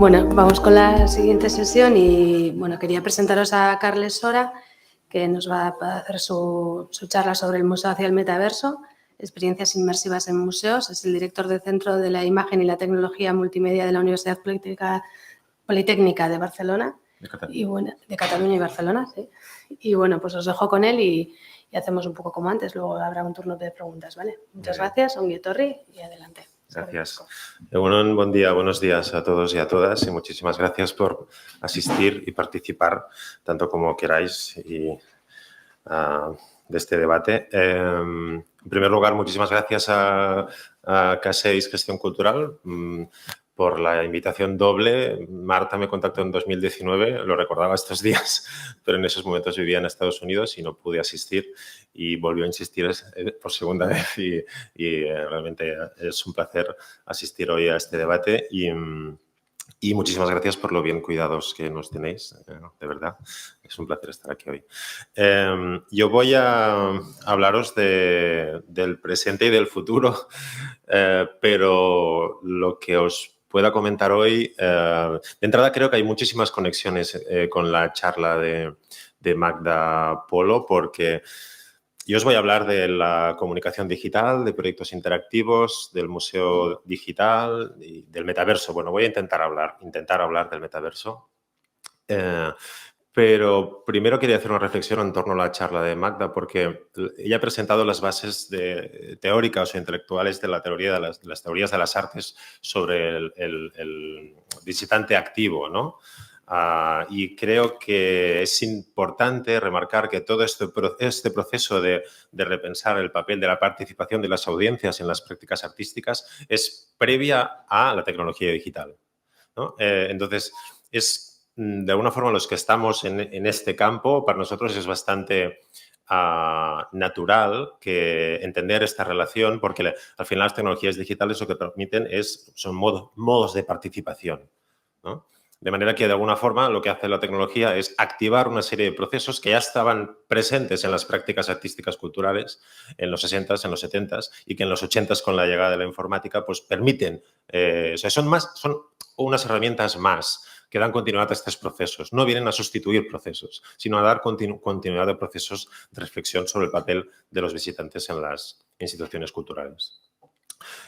Bueno, vamos con la siguiente sesión y bueno, quería presentaros a Carles Sora, que nos va a hacer su charla sobre el Museo hacia el Metaverso, experiencias inmersivas en museos. Es el director del Centro de la Imagen y la Tecnología Multimedia de la Universidad Politécnica de Barcelona. De Cataluña. Y bueno, de Cataluña y Barcelona, sí. Y bueno, pues os dejo con él y hacemos un poco como antes, luego habrá un turno de preguntas, ¿vale? Muchas gracias, ongi etorri y adelante. Gracias. Buen día, buenos días a todos y a todas y muchísimas gracias por asistir y participar tanto como queráis de este debate. En primer lugar, muchísimas gracias a K6 Gestión Cultural por la invitación doble. Marta me contactó en 2019, lo recordaba estos días, pero en esos momentos vivía en Estados Unidos y no pude asistir y volvió a insistir por segunda vez y realmente es un placer asistir hoy a este debate y muchísimas gracias por lo bien cuidados que nos tenéis, de verdad. Es un placer estar aquí hoy. Yo voy a hablaros del presente y del futuro, pero lo que os pueda comentar hoy, de entrada creo que hay muchísimas conexiones con la charla de Magda Polo, porque yo os voy a hablar de la comunicación digital, de proyectos interactivos, del museo digital y del metaverso. Bueno, voy a intentar hablar del metaverso. Pero primero quería hacer una reflexión en torno a la charla de Magda, porque ella ha presentado las bases teóricas o intelectuales de la teoría de las teorías de las artes sobre el visitante activo, ¿no? Y creo que es importante remarcar que todo este proceso de repensar el papel de la participación de las audiencias en las prácticas artísticas es previa a la tecnología digital, ¿no? Entonces, de alguna forma los que estamos en este campo, para nosotros es bastante natural que entender esta relación, porque al final las tecnologías digitales lo que permiten son modos de participación, ¿no? De manera que, de alguna forma, lo que hace la tecnología es activar una serie de procesos que ya estaban presentes en las prácticas artísticas culturales en los 60s, en los 70s, y que en los 80s, con la llegada de la informática, pues permiten, son unas herramientas más que dan continuidad a estos procesos. No vienen a sustituir procesos, sino a dar continuidad a procesos de reflexión sobre el papel de los visitantes en las instituciones culturales.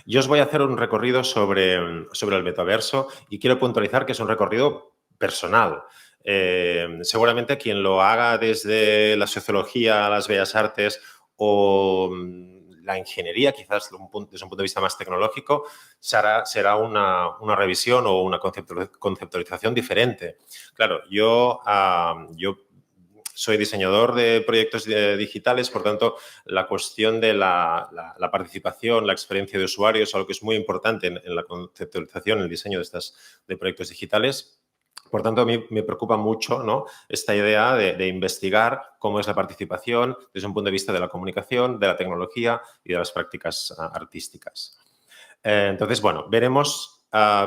Yo os voy a hacer un recorrido sobre el metaverso y quiero puntualizar que es un recorrido personal. Seguramente quien lo haga desde la sociología, las bellas artes o la ingeniería, quizás desde un punto de vista más tecnológico, será una revisión o una conceptualización diferente. Claro, yo soy diseñador de proyectos digitales, por tanto, la cuestión de la participación, la experiencia de usuario es algo que es muy importante en la conceptualización, en el diseño de proyectos digitales. Por tanto, a mí me preocupa mucho, ¿no?, esta idea de investigar cómo es la participación desde un punto de vista de la comunicación, de la tecnología y de las prácticas artísticas. Entonces, bueno, veremos.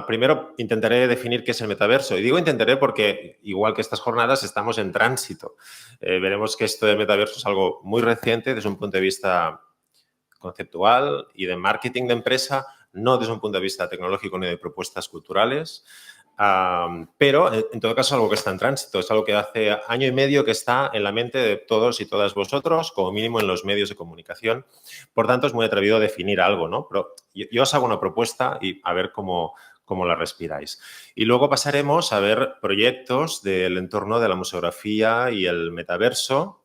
Primero intentaré definir qué es el metaverso. Y digo intentaré porque, igual que estas jornadas, estamos en tránsito. Veremos que esto del metaverso es algo muy reciente desde un punto de vista conceptual y de marketing de empresa, no desde un punto de vista tecnológico ni de propuestas culturales. Pero, en todo caso, algo que está en tránsito. Es algo que hace año y medio que está en la mente de todos y todas vosotros, como mínimo en los medios de comunicación. Por tanto, es muy atrevido a definir algo, ¿no? Pero yo os hago una propuesta y a ver cómo la respiráis. Y luego pasaremos a ver proyectos del entorno de la museografía y el metaverso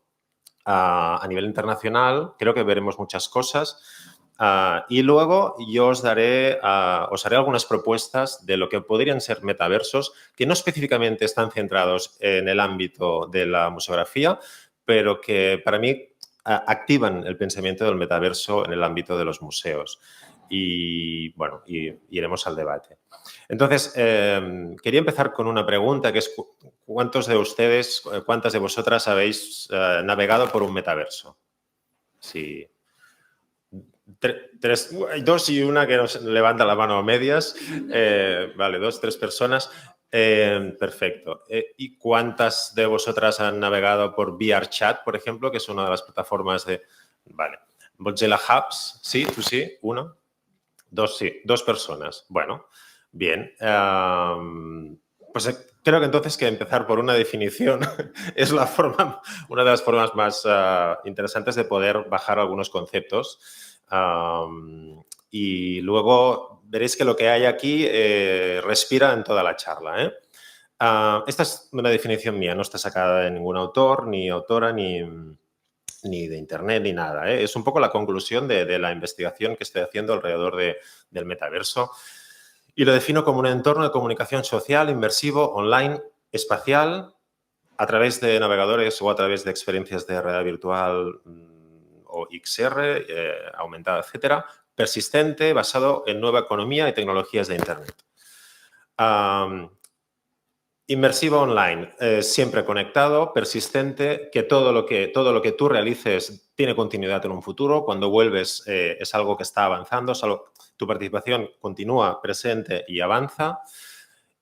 a nivel internacional. Creo que veremos muchas cosas. Y luego yo os haré algunas propuestas de lo que podrían ser metaversos que no específicamente están centrados en el ámbito de la museografía, pero que para mí activan el pensamiento del metaverso en el ámbito de los museos. Y bueno, iremos al debate. Entonces, quería empezar con una pregunta que es: ¿cuántos de ustedes, cuántas de vosotras habéis navegado por un metaverso? Sí. Hay dos y una que nos levanta la mano a medias. Vale, 2, 3 personas. Perfecto. ¿Y cuántas de vosotras han navegado por VRChat, por ejemplo, que es una de las plataformas de... Vale. Mozilla Hubs, sí, tú sí, 1. 2, sí, 2 personas. Bueno, bien. Pues creo que entonces que empezar por una definición es una de las formas más interesantes de poder bajar algunos conceptos. Y luego veréis que lo que hay aquí respira en toda la charla, ¿eh? Esta es una definición mía, no está sacada de ningún autor, ni autora, ni de internet, ni nada, ¿eh? Es un poco la conclusión de la investigación que estoy haciendo alrededor del metaverso. Y lo defino como un entorno de comunicación social, inmersivo, online, espacial, a través de navegadores o a través de experiencias de realidad virtual o XR, aumentada, etcétera, persistente, basado en nueva economía y tecnologías de Internet. Inmersivo online, siempre conectado, persistente, que todo lo que tú realices tiene continuidad en un futuro. Cuando vuelves es algo que está avanzando, tu participación continúa presente y avanza.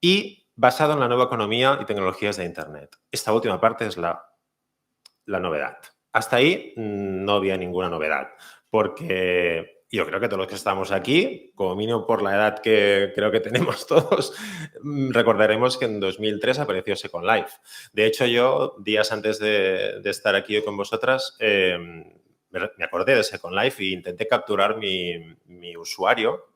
Y basado en la nueva economía y tecnologías de Internet. Esta última parte es la novedad. Hasta ahí no había ninguna novedad, porque yo creo que todos los que estamos aquí, como mínimo por la edad que creo que tenemos todos, recordaremos que en 2003 apareció Second Life. De hecho, yo, días antes de estar aquí hoy con vosotras, me acordé de Second Life e intenté capturar mi usuario,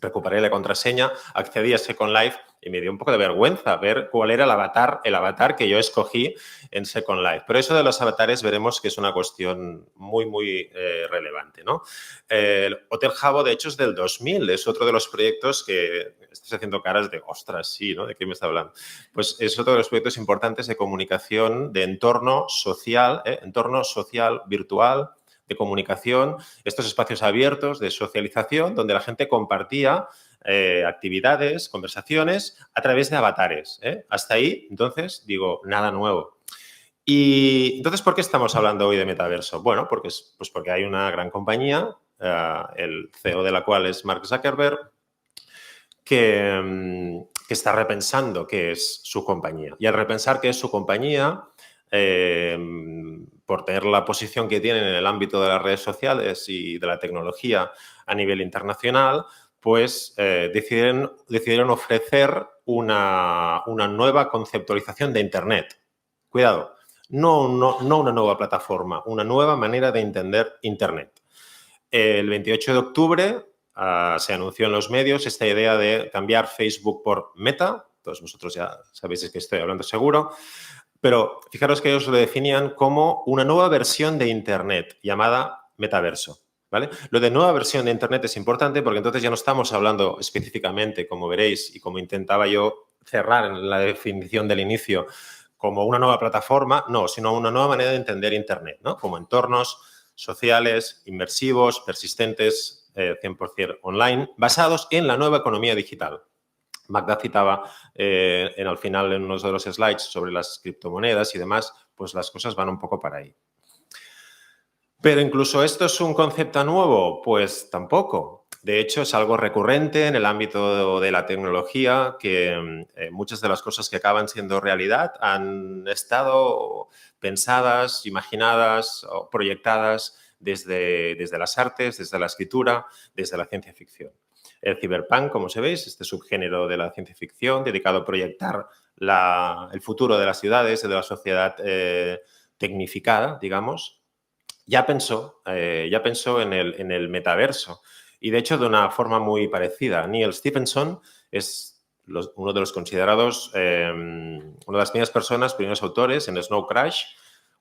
recuperé la contraseña, accedí a Second Life y me dio un poco de vergüenza ver cuál era el avatar que yo escogí en Second Life. Pero eso de los avatares veremos que es una cuestión muy, muy relevante, ¿no? El Hotel Habbo, de hecho, es del 2000. Es otro de los proyectos que estás haciendo caras de, ostras, sí, ¿no? ¿De qué me está hablando? Pues es otro de los proyectos importantes de comunicación de entorno social virtual, de comunicación, estos espacios abiertos de socialización donde la gente compartía actividades, conversaciones a través de avatares. Hasta ahí, entonces, digo, nada nuevo. Y entonces, ¿por qué estamos hablando hoy de metaverso? Bueno, porque hay una gran compañía, el CEO de la cual es Mark Zuckerberg, que está repensando qué es su compañía. Y al repensar qué es su compañía, por tener la posición que tienen en el ámbito de las redes sociales y de la tecnología a nivel internacional, pues decidieron ofrecer una nueva conceptualización de Internet. Cuidado, no una nueva plataforma, una nueva manera de entender Internet. El 28 de octubre se anunció en los medios esta idea de cambiar Facebook por Meta. Todos vosotros ya sabéis de qué estoy hablando seguro. Pero fijaros que ellos lo definían como una nueva versión de Internet llamada metaverso, ¿vale? Lo de nueva versión de Internet es importante porque entonces ya no estamos hablando específicamente, como veréis, y como intentaba yo cerrar en la definición del inicio, como una nueva plataforma, no, sino una nueva manera de entender Internet, ¿no? Como entornos sociales, inmersivos, persistentes, 100% online, basados en la nueva economía digital. Magda citaba al final en uno de los slides sobre las criptomonedas y demás, pues las cosas van un poco para ahí. Pero incluso esto es un concepto nuevo, pues tampoco. De hecho, es algo recurrente en el ámbito de la tecnología, que muchas de las cosas que acaban siendo realidad han estado pensadas, imaginadas o proyectadas desde las artes, desde la escritura, desde la ciencia ficción. El cyberpunk, como se veis, este subgénero de la ciencia ficción dedicado a proyectar el futuro de las ciudades y de la sociedad tecnificada, digamos, ya pensó en el metaverso y, de hecho, de una forma muy parecida. Neil Stephenson es uno de los considerados, una de las primeros autores en Snow Crash,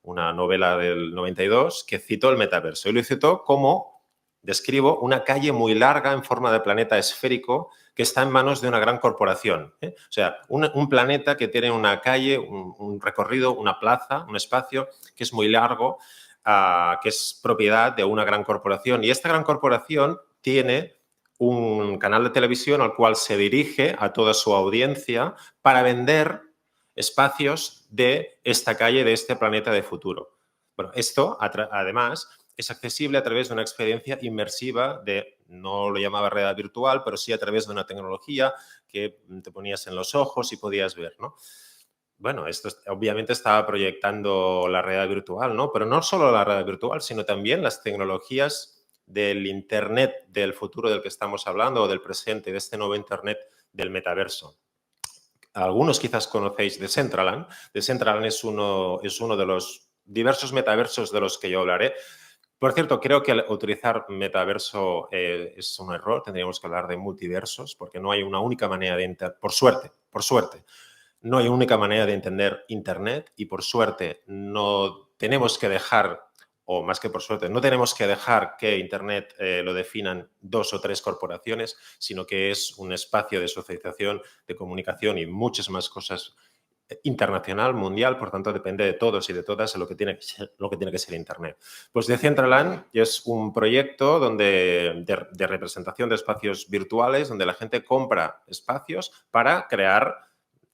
una novela del 92, que citó el metaverso y lo citó como, describo, una calle muy larga en forma de planeta esférico que está en manos de una gran corporación. O sea, un planeta que tiene una calle, un recorrido, una plaza, un espacio que es muy largo, que es propiedad de una gran corporación. Y esta gran corporación tiene un canal de televisión al cual se dirige a toda su audiencia para vender espacios de esta calle, de este planeta de futuro. Bueno, esto, además, es accesible a través de una experiencia inmersiva no lo llamaba realidad virtual, pero sí a través de una tecnología que te ponías en los ojos y podías ver, ¿no? Bueno, esto obviamente estaba proyectando la realidad virtual, ¿no? Pero no solo la realidad virtual, sino también las tecnologías del Internet del futuro del que estamos hablando o del presente, de este nuevo Internet del metaverso. algunos quizás conocéis Decentraland. Decentraland es uno de los diversos metaversos de los que yo hablaré. Por cierto, creo que utilizar metaverso es un error. Tendríamos que hablar de multiversos porque no hay una única manera de por suerte, no hay única manera de entender Internet y por suerte no tenemos que dejar, o más que por suerte, no tenemos que dejar que Internet lo definan 2 o 3 corporaciones, sino que es un espacio de socialización, de comunicación y muchas más cosas internacional, mundial, por tanto depende de todos y de todas lo que tiene que ser Internet. Pues Decentraland es un proyecto de representación de espacios virtuales donde la gente compra espacios para crear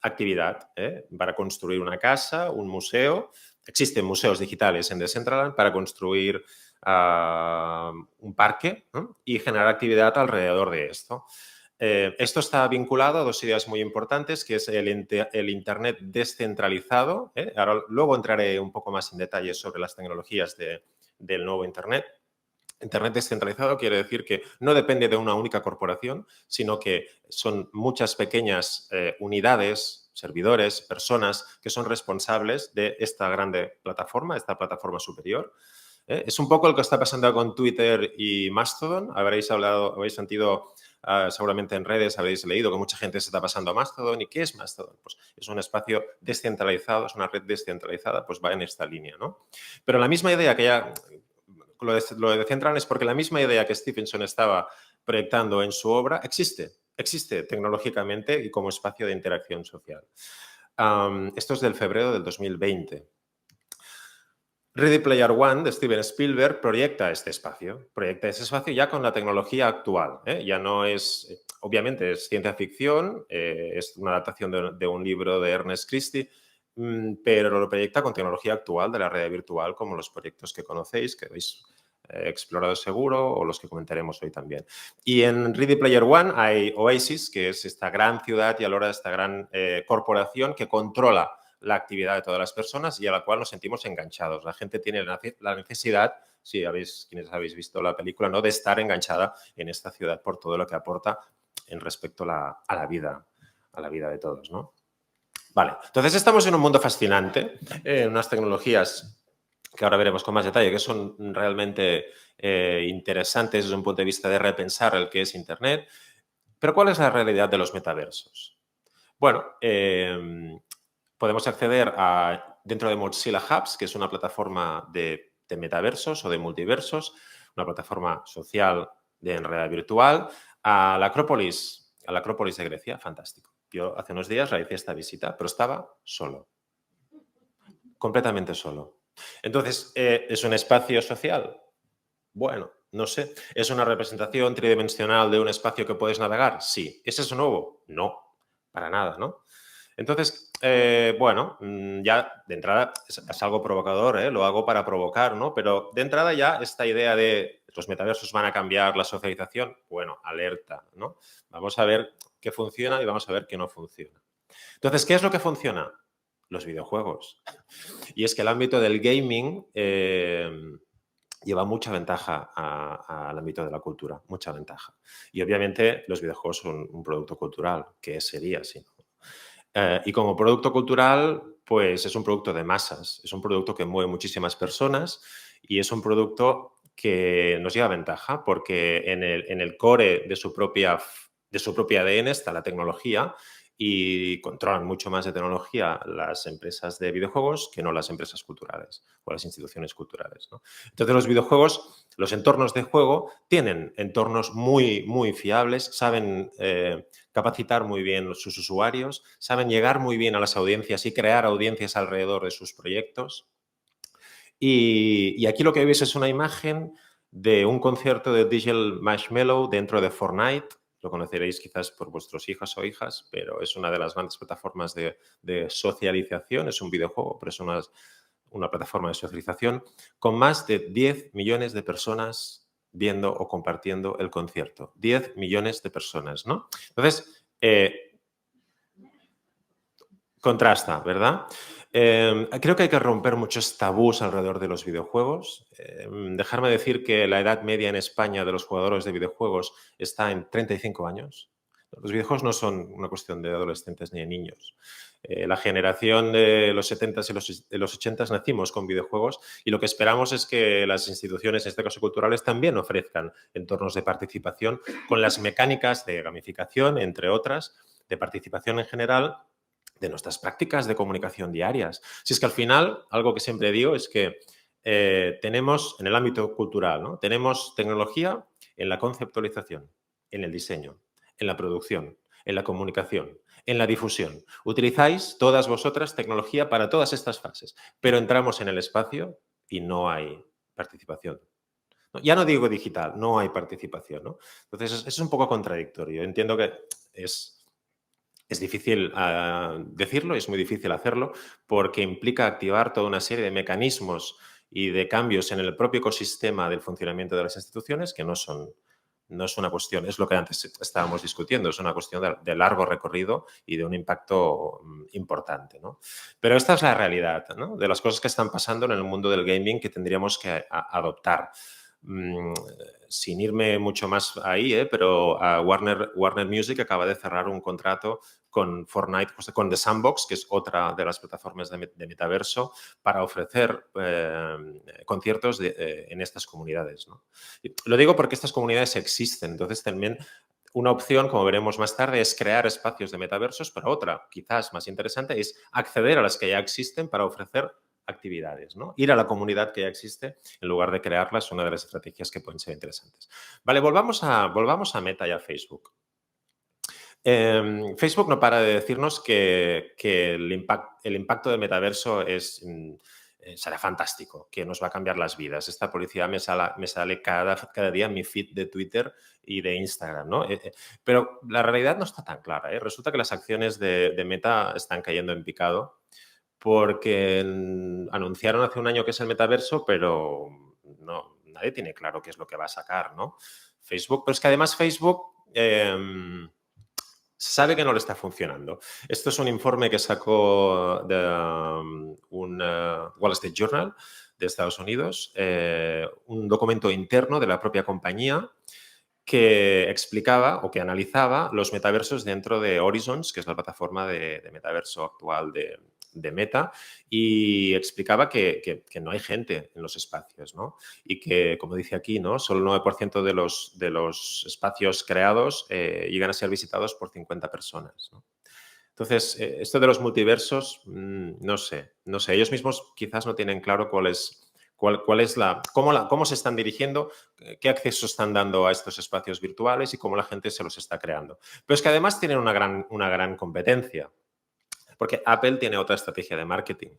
actividad, para construir una casa, un museo. Existen museos digitales en Decentraland para construir un parque, ¿no? Y generar actividad alrededor de esto. Esto está vinculado a 2 ideas muy importantes, que es el Internet descentralizado. Ahora, luego entraré un poco más en detalle sobre las tecnologías del nuevo Internet. Internet descentralizado quiere decir que no depende de una única corporación, sino que son muchas pequeñas unidades, servidores, personas que son responsables de esta grande plataforma, esta plataforma superior. Es un poco lo que está pasando con Twitter y Mastodon. Habréis sentido seguramente en redes, habréis leído que mucha gente se está pasando a Mastodon. ¿Y qué es Mastodon? Pues es un espacio descentralizado, es una red descentralizada, pues va en esta línea, ¿no? Pero la misma idea que ya... Lo de Decentraland es porque la misma idea que Stephenson estaba proyectando en su obra existe tecnológicamente y como espacio de interacción social. Esto es del febrero del 2020. Ready Player One de Steven Spielberg proyecta ese espacio ya con la tecnología actual. Ya no es, obviamente es ciencia ficción, es una adaptación de un libro de Ernest Christie, pero lo proyecta con tecnología actual de la realidad virtual, como los proyectos que conocéis, que habéis explorado seguro, o los que comentaremos hoy también. Y en Ready Player One hay Oasis, que es esta gran ciudad y ahora esta gran corporación que controla la actividad de todas las personas y a la cual nos sentimos enganchados. La gente tiene la necesidad, quienes habéis visto la película, ¿no?, de estar enganchada en esta ciudad por todo lo que aporta en respecto a la vida de todos, ¿no? Vale, entonces estamos en un mundo fascinante, en unas tecnologías que ahora veremos con más detalle, que son realmente interesantes desde un punto de vista de repensar el que es Internet. Pero ¿cuál es la realidad de los metaversos? Bueno, podemos acceder dentro de Mozilla Hubs, que es una plataforma de metaversos o de multiversos, una plataforma social en realidad virtual, a la Acrópolis de Grecia, fantástico. Yo hace unos días realicé esta visita, pero estaba solo, completamente solo. Entonces, ¿es un espacio social? Bueno, no sé. ¿Es una representación tridimensional de un espacio que puedes navegar? Sí. ¿Es eso nuevo? No, para nada, ¿no? Entonces, bueno, ya de entrada es algo provocador, lo hago para provocar, ¿no? Pero de entrada ya esta idea de los metaversos van a cambiar la socialización, bueno, alerta, ¿no? Vamos a ver qué funciona y vamos a ver qué no funciona. Entonces, ¿qué es lo que funciona? Los videojuegos. Y es que el ámbito del gaming lleva mucha ventaja al ámbito de la cultura, mucha ventaja. Y obviamente los videojuegos son un producto cultural, ¿qué sería si no? Y como producto cultural, pues es un producto de masas, es un producto que mueve muchísimas personas y es un producto que nos lleva ventaja porque en el core de su propia ADN está la tecnología y controlan mucho más de tecnología las empresas de videojuegos que no las empresas culturales o las instituciones culturales, ¿no? Entonces los videojuegos, los entornos de juego tienen entornos muy, muy fiables, saben capacitar muy bien sus usuarios, saben llegar muy bien a las audiencias y crear audiencias alrededor de sus proyectos. Y aquí lo que veis es una imagen de un concierto de Digital Marshmallow dentro de Fortnite. Lo conoceréis quizás por vuestros hijos o hijas, pero es una de las grandes plataformas de socialización. Es un videojuego, pero es una plataforma de socialización con más de 10 millones de personas viendo o compartiendo el concierto. 10 millones de personas, ¿no? Entonces, contrasta, ¿verdad? Creo que hay que romper muchos tabús alrededor de los videojuegos. Dejarme decir que la edad media en España de los jugadores de videojuegos está en 35 años. Los videojuegos no son una cuestión de adolescentes ni de niños. La generación de los 70s y de los 80s nacimos con videojuegos y lo que esperamos es que las instituciones, en este caso culturales, también ofrezcan entornos de participación con las mecánicas de gamificación, entre otras, de participación en general, de nuestras prácticas de comunicación diarias. Si es que al final, algo que siempre digo es que tenemos, en el ámbito cultural, ¿no? Tenemos tecnología en la conceptualización, en el diseño, en la producción, en la comunicación, en la difusión. Utilizáis todas vosotras tecnología para todas estas fases, pero entramos en el espacio y no hay participación. Ya no digo digital, no hay participación, ¿no? Entonces, es un poco contradictorio. Entiendo que es difícil decirlo, es muy difícil hacerlo, porque implica activar toda una serie de mecanismos y de cambios en el propio ecosistema del funcionamiento de las instituciones que no es una cuestión, es lo que antes estábamos discutiendo, es una cuestión de largo recorrido y de un impacto importante, ¿no? Pero esta es la realidad, ¿no? De las cosas que están pasando en el mundo del gaming que tendríamos que adoptar. Sin irme mucho más ahí, pero Warner Music acaba de cerrar un contrato con Fortnite, con The Sandbox, que es otra de las plataformas de metaverso, para ofrecer conciertos en estas comunidades, ¿no? Lo digo porque estas comunidades existen, entonces también una opción, como veremos más tarde, es crear espacios de metaversos, pero otra, quizás más interesante, es acceder a las que ya existen para ofrecer actividades, ¿no? Ir a la comunidad que ya existe en lugar de crearlas, una de las estrategias que pueden ser interesantes. Vale, volvamos a Meta y a Facebook. Facebook no para de decirnos que el impacto del metaverso será fantástico, que nos va a cambiar las vidas. Esta publicidad me sale cada día en mi feed de Twitter y de Instagram, ¿no? Pero la realidad no está tan clara, ¿eh? Resulta que las acciones de Meta están cayendo en picado porque anunciaron hace un año que es el metaverso, pero no, nadie tiene claro qué es lo que va a sacar, ¿no? Facebook, pero es que además Facebook sabe que no le está funcionando. Esto es un informe que sacó de un Wall Street Journal de Estados Unidos, un documento interno de la propia compañía que explicaba o que analizaba los metaversos dentro de Horizons, que es la plataforma de metaverso actual de Meta, y explicaba que no hay gente en los espacios, ¿no? Y que, como dice aquí, ¿no? Solo el 9% de los espacios creados llegan a ser visitados por 50 personas, ¿no? Entonces, esto de los multiversos, no sé. Ellos mismos quizás no tienen claro cuál es cómo se están dirigiendo, qué acceso están dando a estos espacios virtuales y cómo la gente se los está creando. Pero es que además tienen una gran competencia. Porque Apple tiene otra estrategia de marketing.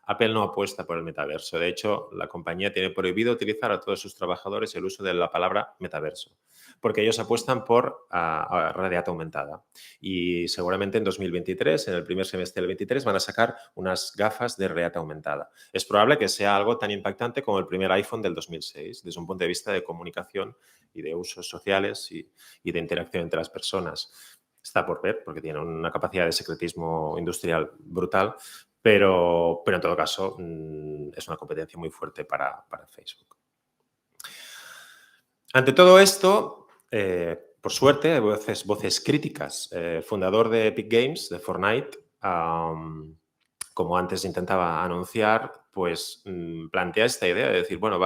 Apple no apuesta por el metaverso. De hecho, la compañía tiene prohibido utilizar a todos sus trabajadores el uso de la palabra metaverso, porque ellos apuestan por realidad aumentada. Y seguramente en 2023, en el primer semestre del 23, van a sacar unas gafas de realidad aumentada. Es probable que sea algo tan impactante como el primer iPhone del 2006, desde un punto de vista de comunicación y de usos sociales y de interacción entre las personas. Está por ver, porque tiene una capacidad de secretismo industrial brutal, pero en todo caso es una competencia muy fuerte para Facebook. Ante todo esto, por suerte, hay voces críticas. El fundador de Epic Games, de Fortnite, como antes intentaba anunciar, pues plantea esta idea de decir, bueno,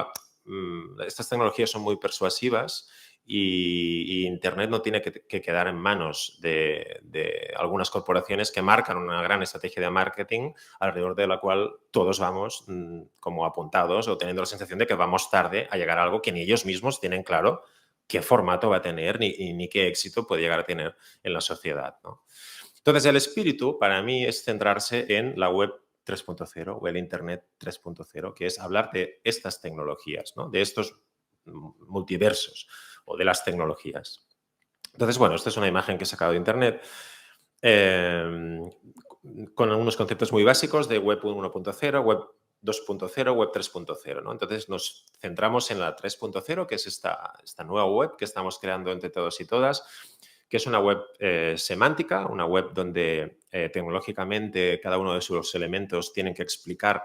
estas tecnologías son muy persuasivas y Internet no tiene que quedar en manos de algunas corporaciones que marcan una gran estrategia de marketing alrededor de la cual todos vamos como apuntados o teniendo la sensación de que vamos tarde a llegar a algo que ni ellos mismos tienen claro qué formato va a tener ni qué éxito puede llegar a tener en la sociedad, ¿no? Entonces, el espíritu para mí es centrarse en la web 3.0 o el Internet 3.0, que es hablar de estas tecnologías, ¿no? De estos multiversos o de las tecnologías. Entonces, bueno, esta es una imagen que he sacado de Internet con algunos conceptos muy básicos de web 1.0, web 2.0, web 3.0, ¿no? Entonces, nos centramos en la 3.0, que es esta nueva web que estamos creando entre todos y todas, que es una web semántica, una web donde tecnológicamente cada uno de sus elementos tienen que explicar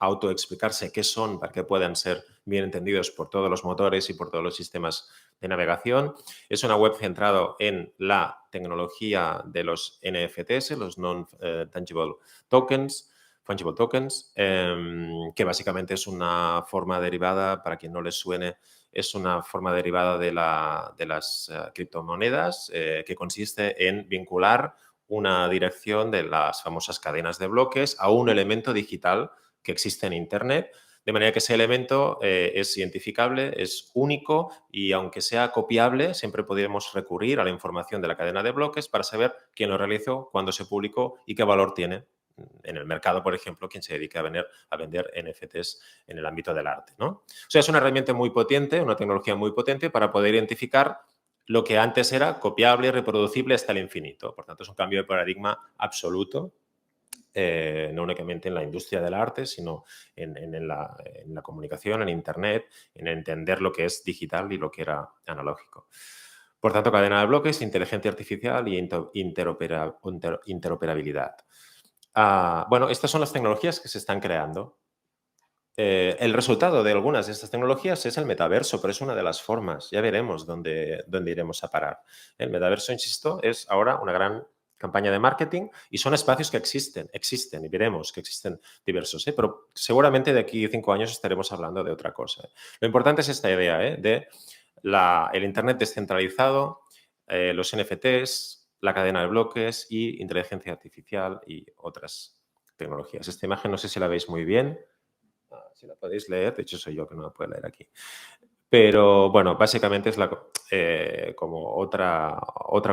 autoexplicarse qué son para que puedan ser bien entendidos por todos los motores y por todos los sistemas de navegación. Es una web centrada en la tecnología de los NFTs, los Non-Tangible Tokens, Fungible Tokens, que básicamente es una forma derivada, para quien no les suene, es una forma derivada de las criptomonedas que consiste en vincular una dirección de las famosas cadenas de bloques a un elemento digital que existe en Internet, de manera que ese elemento es identificable, es único y aunque sea copiable, siempre podemos recurrir a la información de la cadena de bloques para saber quién lo realizó, cuándo se publicó y qué valor tiene en el mercado, por ejemplo, quien se dedica a vender NFTs en el ámbito del arte, ¿no? O sea, es una herramienta muy potente, una tecnología muy potente para poder identificar lo que antes era copiable y reproducible hasta el infinito. Por tanto, es un cambio de paradigma absoluto, no únicamente en la industria del arte, sino en la comunicación, en Internet, en entender lo que es digital y lo que era analógico. Por tanto, cadena de bloques, inteligencia artificial y interoperabilidad. Bueno, estas son las tecnologías que se están creando. El resultado de algunas de estas tecnologías es el metaverso, pero es una de las formas. Ya veremos dónde iremos a parar. El metaverso, insisto, es ahora una gran campaña de marketing y son espacios que existen y veremos que existen diversos, pero seguramente de aquí a 5 años estaremos hablando de otra cosa. Lo importante es esta idea de el Internet descentralizado, los NFTs, la cadena de bloques y inteligencia artificial y otras tecnologías. Esta imagen no sé si la veis muy bien. Si la podéis leer, de hecho soy yo que no la puedo leer aquí. Pero, bueno, básicamente es como otra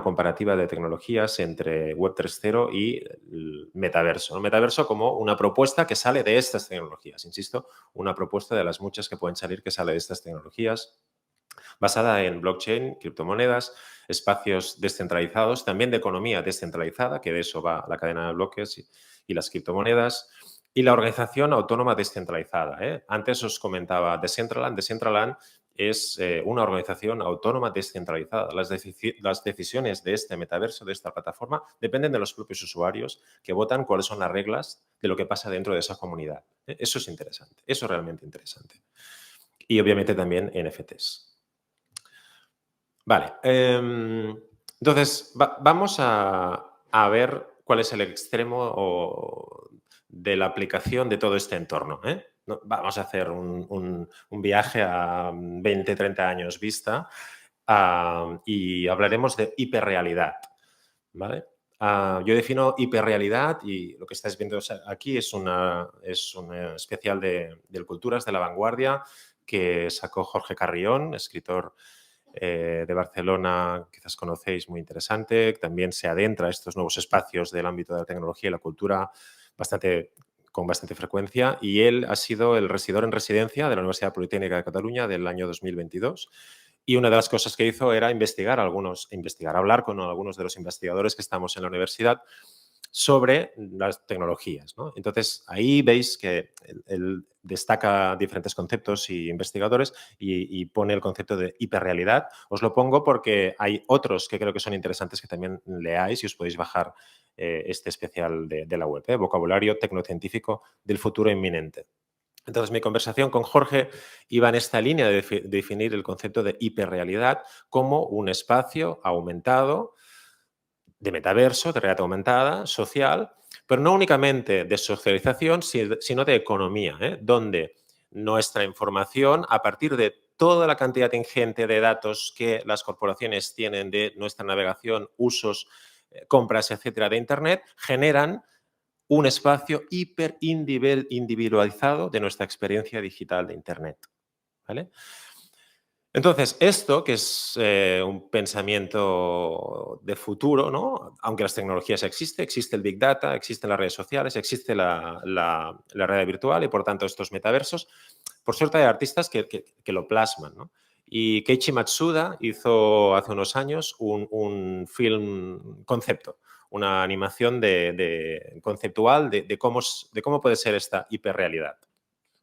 comparativa de tecnologías entre Web 3.0 y el metaverso. El metaverso como una propuesta que sale de estas tecnologías. Insisto, una propuesta de las muchas que pueden salir que sale de estas tecnologías, basada en blockchain, criptomonedas, espacios descentralizados, también de economía descentralizada, que de eso va la cadena de bloques y las criptomonedas, y la organización autónoma descentralizada. Antes os comentaba Decentraland. Decentraland es una organización autónoma descentralizada. Las decisiones de este metaverso, de esta plataforma, dependen de los propios usuarios que votan cuáles son las reglas de lo que pasa dentro de esa comunidad. Eso es interesante, eso es realmente interesante. Y obviamente también NFTs. Vale, entonces vamos a ver cuál es el extremo de la aplicación de todo este entorno. Vamos a hacer un viaje a 20, 30 años vista y hablaremos de hiperrealidad, ¿vale? Yo defino hiperrealidad y lo que estáis viendo aquí es un especial del Culturas de la Vanguardia que sacó Jorge Carrión, escritor de Barcelona, quizás conocéis, muy interesante. También se adentra a estos nuevos espacios del ámbito de la tecnología y la cultura con bastante frecuencia, y él ha sido el residor en residencia de la Universidad Politécnica de Cataluña del año 2022. Y una de las cosas que hizo era hablar con algunos de los investigadores que estamos en la universidad sobre las tecnologías, ¿no? Entonces, ahí veis que él destaca diferentes conceptos y investigadores y pone el concepto de hiperrealidad. Os lo pongo porque hay otros que creo que son interesantes que también leáis y os podéis bajar este especial de la web, Vocabulario tecnocientífico del futuro inminente. Entonces, mi conversación con Jorge iba en esta línea de definir el concepto de hiperrealidad como un espacio aumentado de metaverso, de realidad aumentada, social, pero no únicamente de socialización, sino de economía, donde nuestra información, a partir de toda la cantidad ingente de datos que las corporaciones tienen de nuestra navegación, usos, compras, etcétera, de Internet, generan un espacio hiper individualizado de nuestra experiencia digital de Internet, ¿vale? Entonces, esto, que es un pensamiento de futuro, ¿no? Aunque las tecnologías existe el Big Data, existen las redes sociales, existe la realidad virtual y, por tanto, estos metaversos, por suerte hay artistas que lo plasman, ¿no? Y Keiichi Matsuda hizo hace unos años un film concepto, una animación conceptual de cómo puede ser esta hiperrealidad.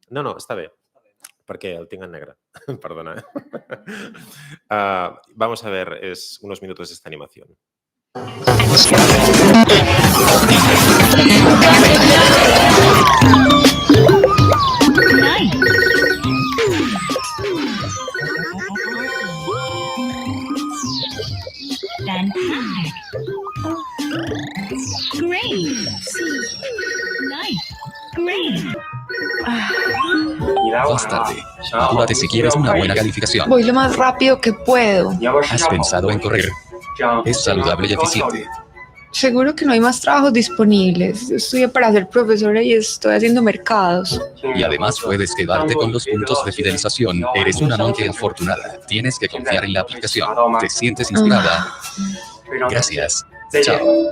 No, està bé. Perquè el tinc en negre. Perdona. Vamos a ver unos minutos de esta animación. Vas tarde. Apúrate si quieres una buena calificación. Voy lo más rápido que puedo. ¿Has pensado en correr? Es saludable y eficiente. Seguro que no hay más trabajos disponibles. Estudié para ser profesora y estoy haciendo mercados. Y además puedes quedarte con los puntos de fidelización. Eres una monkey afortunada. Tienes que confiar en la aplicación. ¿Te sientes inspirada? Gracias. Chao.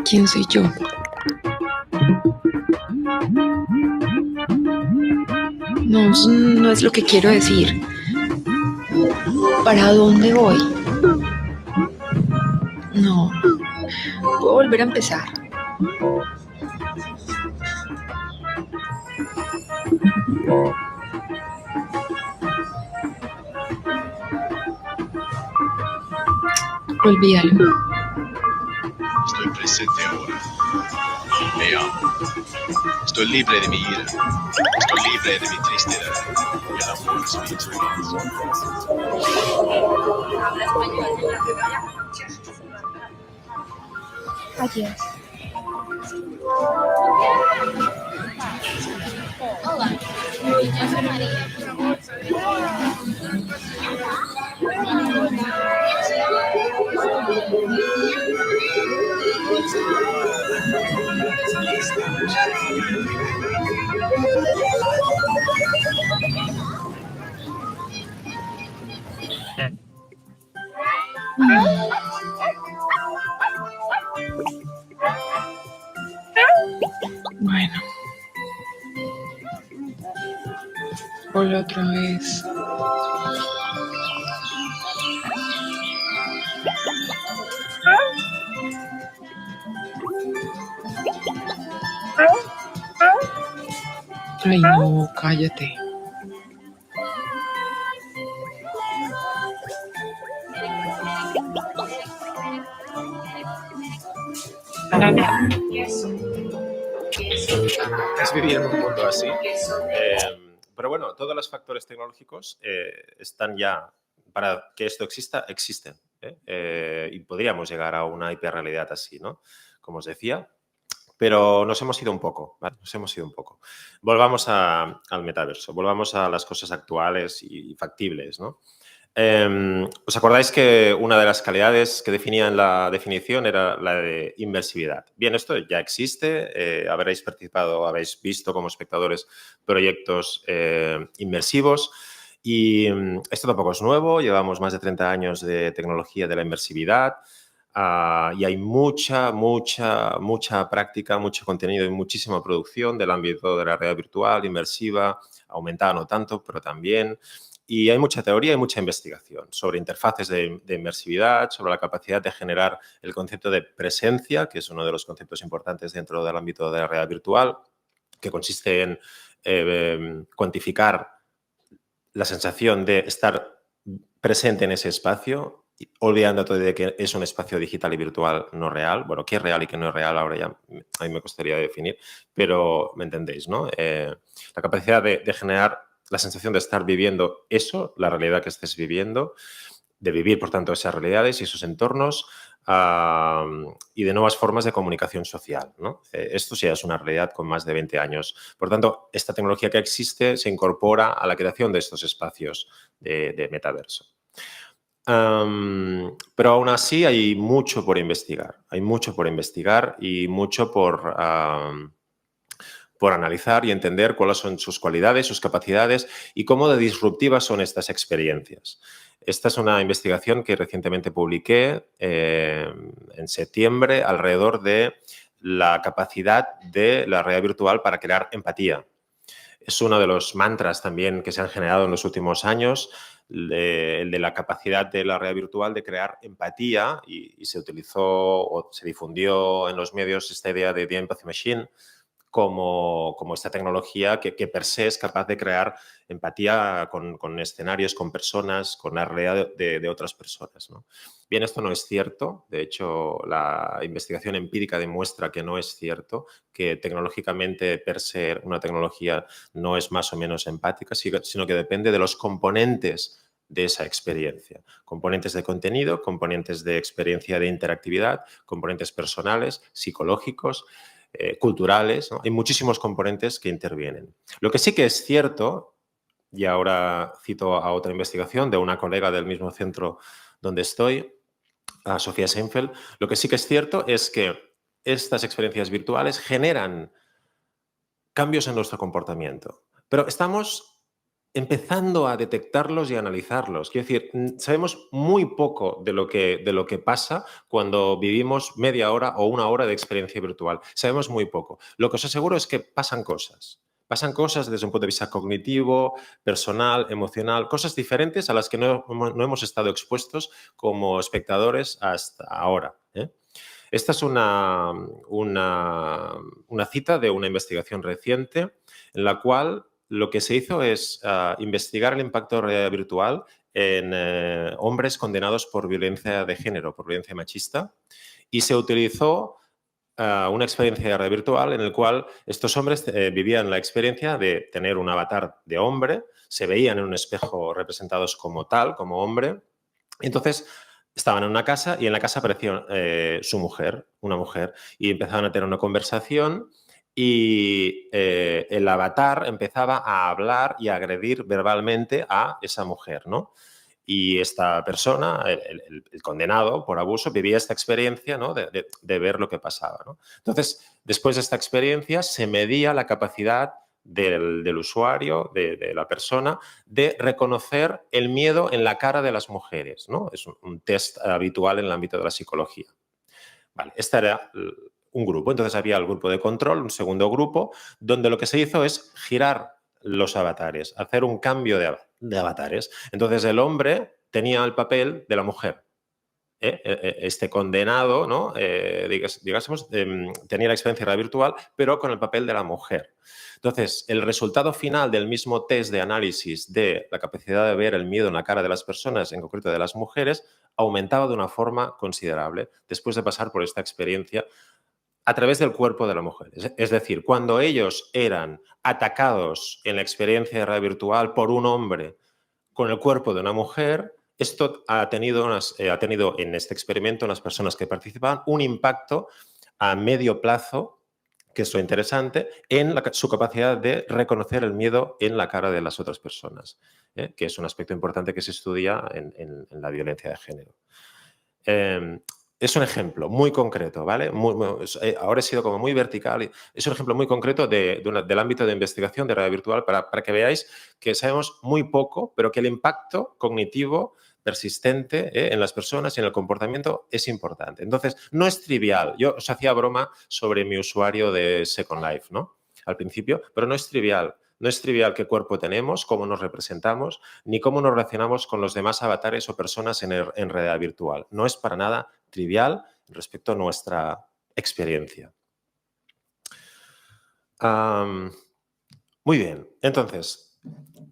¿Quién soy yo? No, eso no es lo que quiero decir. ¿Para dónde voy? No. Puedo volver a empezar. Olvídalo. Estoy presente ahora. Me amo. Estoy libre de mi ira. Estoy libre de mi tristeza. Y el amor es mi experiencia. Adiós. Olá, eu sou Maria. Bueno. Hola otra vez. Ay, no, cállate. Es vivir en un mundo así. Pero bueno, todos los factores tecnológicos están ya, para que esto exista, existen. Y podríamos llegar a una hiperrealidad así, ¿no? Como os decía. Pero nos hemos ido un poco, ¿vale? Nos hemos ido un poco. Volvamos al metaverso, volvamos a las cosas actuales y factibles, ¿no? ¿Os acordáis que una de las calidades que definía en la definición era la de inmersividad? Bien, esto ya existe, habréis participado, habéis visto como espectadores proyectos inmersivos y esto tampoco es nuevo, llevamos más de 30 años de tecnología de la inmersividad. Y hay mucha práctica, mucho contenido y muchísima producción del ámbito de la realidad virtual, inmersiva, aumentada no tanto, pero también. Y hay mucha teoría y mucha investigación sobre interfaces de inmersividad, sobre la capacidad de generar el concepto de presencia, que es uno de los conceptos importantes dentro del ámbito de la realidad virtual, que consiste en cuantificar la sensación de estar presente en ese espacio, olvidando todo de que es un espacio digital y virtual no real. Bueno, qué es real y qué no es real ahora ya a mí me costaría definir, pero me entendéis, ¿no? La capacidad de generar la sensación de estar viviendo eso, la realidad que estés viviendo, de vivir, por tanto, esas realidades y esos entornos y de nuevas formas de comunicación social, ¿no? Esto sí es una realidad con más de 20 años. Por tanto, esta tecnología que existe se incorpora a la creación de estos espacios de metaverso. Pero aún así hay mucho por investigar. Hay mucho por investigar y mucho por analizar y entender cuáles son sus cualidades, sus capacidades y cómo de disruptivas son estas experiencias. Esta es una investigación que recientemente publiqué en septiembre alrededor de la capacidad de la realidad virtual para crear empatía. Es uno de los mantras también que se han generado en los últimos años, el de la capacidad de la realidad virtual de crear empatía y se utilizó o se difundió en los medios esta idea de The Empathy Machine como esta tecnología que per se es capaz de crear empatía con escenarios, con personas, con la realidad de otras personas, ¿no? Bien, esto no es cierto. De hecho, la investigación empírica demuestra que no es cierto, que tecnológicamente per se una tecnología no es más o menos empática, sino que depende de los componentes de esa experiencia. Componentes de contenido, componentes de experiencia de interactividad, componentes personales, psicológicos, culturales, ¿no? Hay muchísimos componentes que intervienen. Lo que sí que es cierto, y ahora cito a otra investigación de una colega del mismo centro donde estoy, a Sofía Seinfeld, lo que sí que es cierto es que estas experiencias virtuales generan cambios en nuestro comportamiento, pero estamos empezando a detectarlos y a analizarlos. Quiero decir, sabemos muy poco de lo que pasa cuando vivimos media hora o una hora de experiencia virtual. Sabemos muy poco. Lo que os aseguro es que pasan cosas. Pasan cosas desde un punto de vista cognitivo, personal, emocional, cosas diferentes a las que no hemos estado expuestos como espectadores hasta ahora, ¿eh? Esta es una cita de una investigación reciente en la cual lo que se hizo es investigar el impacto de realidad virtual en hombres condenados por violencia de género, por violencia machista, y se utilizó una experiencia de realidad virtual en la cual estos hombres vivían la experiencia de tener un avatar de hombre, se veían en un espejo representados como tal, como hombre, y entonces estaban en una casa y en la casa apareció su mujer, una mujer, y empezaban a tener una conversación y el avatar empezaba a hablar y a agredir verbalmente a esa mujer, ¿no? Y esta persona, el condenado por abuso, vivía esta experiencia, ¿no? de ver lo que pasaba, ¿no? Entonces, después de esta experiencia, se medía la capacidad del usuario, de la persona, de reconocer el miedo en la cara de las mujeres, ¿no? Es un test habitual en el ámbito de la psicología. Vale, este era un grupo. Entonces había el grupo de control, un segundo grupo, donde lo que se hizo es girar los avatares, hacer un cambio de avatares. Entonces el hombre tenía el papel de la mujer. Este condenado, ¿no? Digásemos, tenía la experiencia real virtual, pero con el papel de la mujer. Entonces, el resultado final del mismo test de análisis de la capacidad de ver el miedo en la cara de las personas, en concreto de las mujeres, aumentaba de una forma considerable después de pasar por esta experiencia a través del cuerpo de la mujer. Es decir, cuando ellos eran atacados en la experiencia de realidad virtual por un hombre con el cuerpo de una mujer, esto ha tenido en este experimento, en las personas que participaban, un impacto a medio plazo, que es lo interesante, en su capacidad de reconocer el miedo en la cara de las otras personas, que es un aspecto importante que se estudia en la violencia de género. Es un ejemplo muy concreto, ¿vale? Ahora he sido como muy vertical. Es un ejemplo muy concreto del ámbito de investigación de realidad virtual para que veáis que sabemos muy poco, pero que el impacto cognitivo persistente en las personas y en el comportamiento es importante. Entonces, no es trivial. Yo os hacía broma sobre mi usuario de Second Life, ¿no? Al principio, pero no es trivial. No es trivial qué cuerpo tenemos, cómo nos representamos, ni cómo nos relacionamos con los demás avatares o personas en realidad virtual. No es para nada trivial respecto a nuestra experiencia. Muy bien, entonces,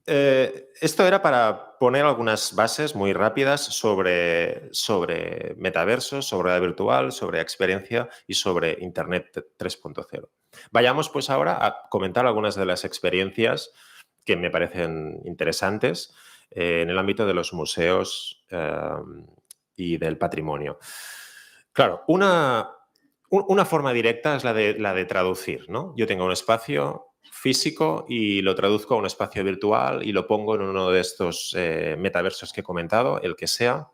esto era para poner algunas bases muy rápidas sobre metaversos, sobre realidad virtual, sobre experiencia y sobre Internet 3.0. Vayamos pues ahora a comentar algunas de las experiencias que me parecen interesantes en el ámbito de los museos y del patrimonio. Claro, una forma directa es la de traducir, ¿no? Yo tengo un espacio físico y lo traduzco a un espacio virtual y lo pongo en uno de estos metaversos que he comentado, el que sea.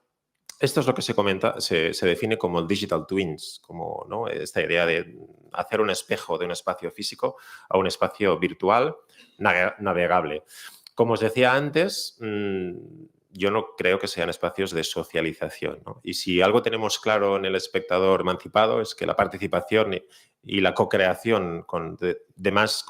Esto es lo que se define como el digital twins, como, ¿no? Esta idea de hacer un espejo de un espacio físico a un espacio virtual navegable. Como os decía antes, yo no creo que sean espacios de socialización, ¿no? Y si algo tenemos claro en el espectador emancipado es que la participación y la co-creación con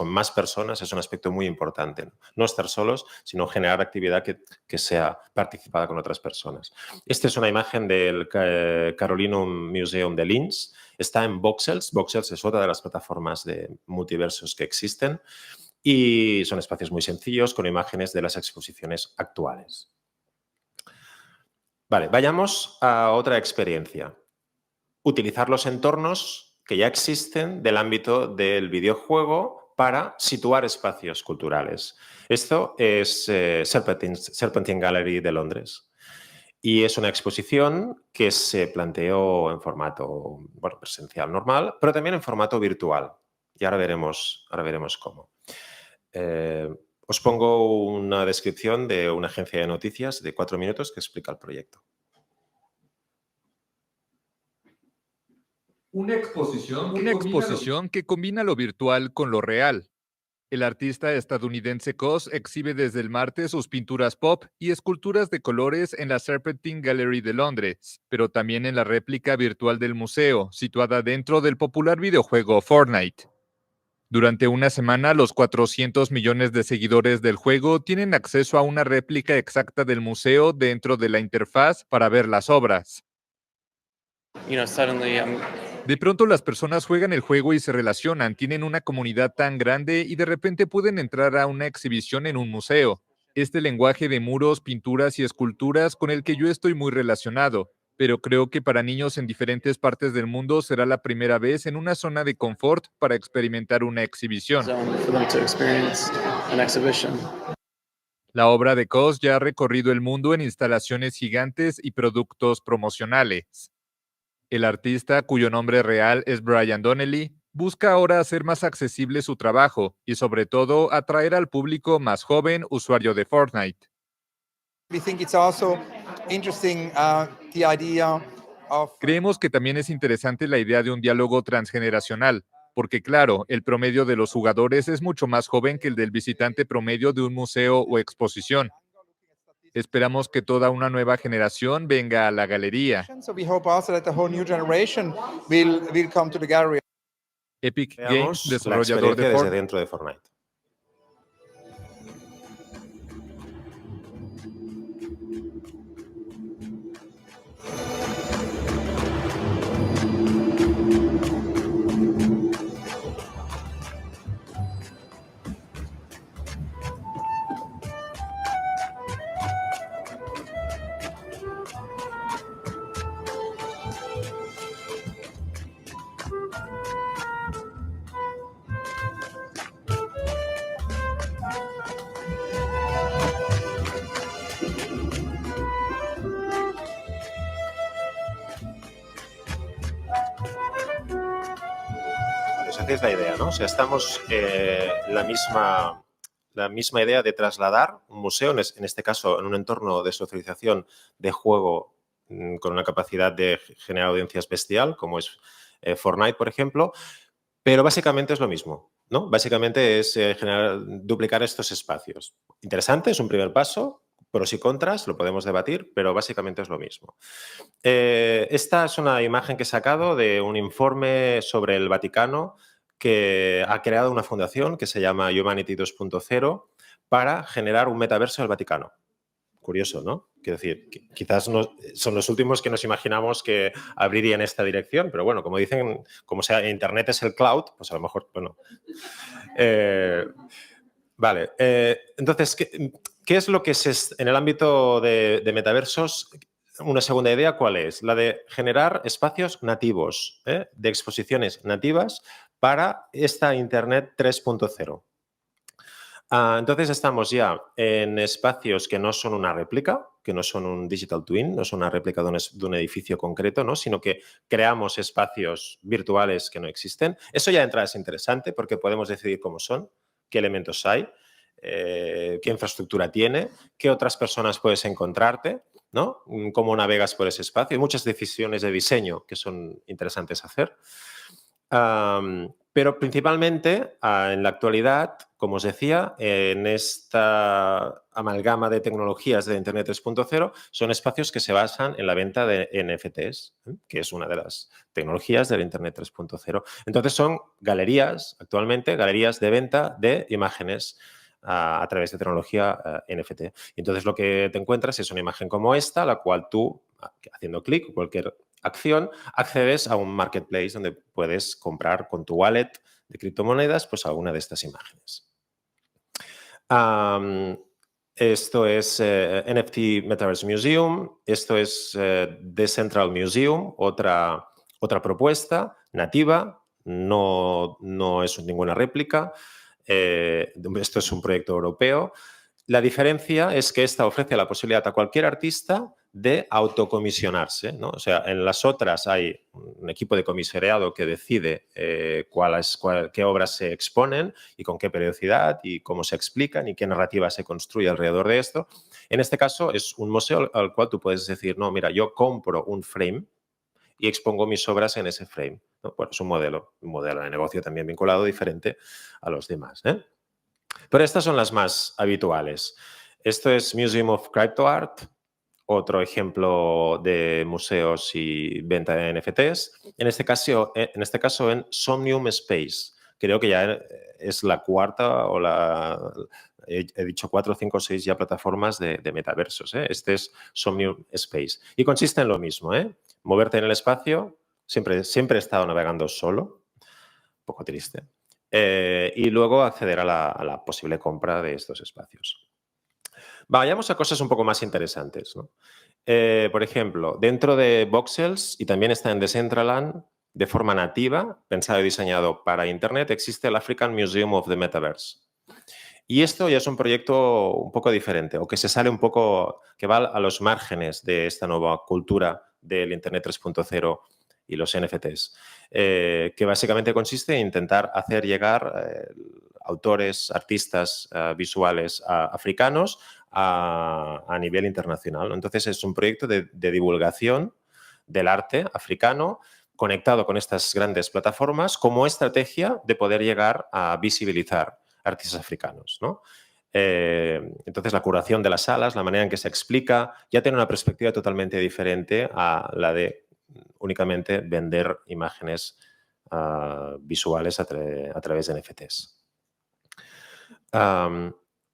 más personas es un aspecto muy importante, ¿no? No estar solos, sino generar actividad que sea participada con otras personas. Esta es una imagen del Carolinum Museum de Linz. Está en Voxels. Voxels es otra de las plataformas de multiversos que existen y son espacios muy sencillos con imágenes de las exposiciones actuales. Vale, vayamos a otra experiencia. Utilizar los entornos que ya existen del ámbito del videojuego para situar espacios culturales. Esto es Serpentine Gallery de Londres. Y es una exposición que se planteó en formato presencial normal, pero también en formato virtual. Y ahora veremos cómo. Os pongo una descripción de una agencia de noticias de 4 minutos que explica el proyecto. Una exposición que combina lo virtual con lo real. El artista estadounidense Cos exhibe desde el martes sus pinturas pop y esculturas de colores en la Serpentine Gallery de Londres, pero también en la réplica virtual del museo, situada dentro del popular videojuego Fortnite. Durante una semana, los 400 millones de seguidores del juego tienen acceso a una réplica exacta del museo dentro de la interfaz para ver las obras. De pronto las personas juegan el juego y se relacionan, tienen una comunidad tan grande y de repente pueden entrar a una exhibición en un museo. Este lenguaje de muros, pinturas y esculturas con el que yo estoy muy relacionado, pero creo que para niños en diferentes partes del mundo será la primera vez en una zona de confort para experimentar una exhibición. La obra de Cos ya ha recorrido el mundo en instalaciones gigantes y productos promocionales. El artista, cuyo nombre real es Brian Donnelly, busca ahora hacer más accesible su trabajo y, sobre todo, atraer al público más joven usuario de Fortnite. Creemos que también es interesante la idea de un diálogo transgeneracional, porque claro, el promedio de los jugadores es mucho más joven que el del visitante promedio de un museo o exposición. Esperamos que toda una nueva generación venga a la galería. Epic Games, desarrollador de desde dentro de Fortnite. Es la idea, ¿no? O sea, estamos la misma idea de trasladar un museo, en este caso en un entorno de socialización de juego con una capacidad de generar audiencias bestial, como es Fortnite, por ejemplo, pero básicamente es lo mismo, ¿no? Básicamente es duplicar estos espacios. Interesante, es un primer paso, pros y contras, lo podemos debatir, pero básicamente es lo mismo. Esta es una imagen que he sacado de un informe sobre el Vaticano que ha creado una fundación que se llama Humanity 2.0 para generar un metaverso del Vaticano. Curioso, ¿no? Quiero decir, quizás no, son los últimos que nos imaginamos que abrirían esta dirección, pero bueno, como dicen, como sea, Internet es el cloud, pues a lo mejor, bueno. Vale, entonces, ¿qué es lo que en el ámbito de metaversos? Una segunda idea, ¿cuál es? La de generar espacios nativos, de exposiciones nativas para esta Internet 3.0. Entonces estamos ya en espacios que no son una réplica, que no son un digital twin, no son una réplica de un edificio concreto, ¿no? Sino que creamos espacios virtuales que no existen. Eso ya de entrada es interesante porque podemos decidir cómo son, qué elementos hay, qué infraestructura tiene, qué otras personas puedes encontrarte, ¿no? Cómo navegas por ese espacio. Hay muchas decisiones de diseño que son interesantes hacer. Pero principalmente en la actualidad, como os decía, en esta amalgama de tecnologías de Internet 3.0 son espacios que se basan en la venta de NFTs, que es una de las tecnologías del Internet 3.0. Entonces son galerías, actualmente, galerías de venta de imágenes a través de tecnología NFT. Y entonces lo que te encuentras es una imagen como esta, la cual tú, haciendo clic, cualquier acción, accedes a un marketplace donde puedes comprar con tu wallet de criptomonedas pues alguna de estas imágenes. Esto es NFT Metaverse Museum, esto es Decentral Museum, otra propuesta nativa, no es ninguna réplica. Esto es un proyecto europeo. La diferencia es que esta ofrece la posibilidad a cualquier artista de autocomisionarse, ¿no? O sea, en las otras hay un equipo de comisariado que decide qué obras se exponen y con qué periodicidad y cómo se explican y qué narrativa se construye alrededor de esto. En este caso es un museo al cual tú puedes decir, no, mira, yo compro un frame y expongo mis obras en ese frame, ¿no? Bueno, es un modelo de negocio también vinculado diferente a los demás, ¿eh? Pero estas son las más habituales. Esto es Museum of Crypto Art, otro ejemplo de museos y venta de NFTs. En este caso en Somnium Space. Creo que ya es la cuarta o he dicho 4, 5, 6 ya plataformas de metaversos, ¿eh? Este es Somnium Space. Y consiste en lo mismo, ¿eh? Moverte en el espacio. Siempre he estado navegando solo. Un poco triste. Y luego acceder a la posible compra de estos espacios. Vayamos a cosas un poco más interesantes, ¿no? Por ejemplo, dentro de Voxels, y también está en Decentraland, de forma nativa, pensado y diseñado para Internet, existe el African Museum of the Metaverse. Y esto ya es un proyecto un poco diferente, o que se sale un poco, que va a los márgenes de esta nueva cultura del Internet 3.0 y los NFTs, que básicamente consiste en intentar hacer llegar autores, artistas visuales africanos a nivel internacional. Entonces, es un proyecto de divulgación del arte africano conectado con estas grandes plataformas como estrategia de poder llegar a visibilizar artistas africanos, ¿no? Entonces, la curación de las salas, la manera en que se explica, ya tiene una perspectiva totalmente diferente a la de únicamente vender imágenes visuales a través de NFTs.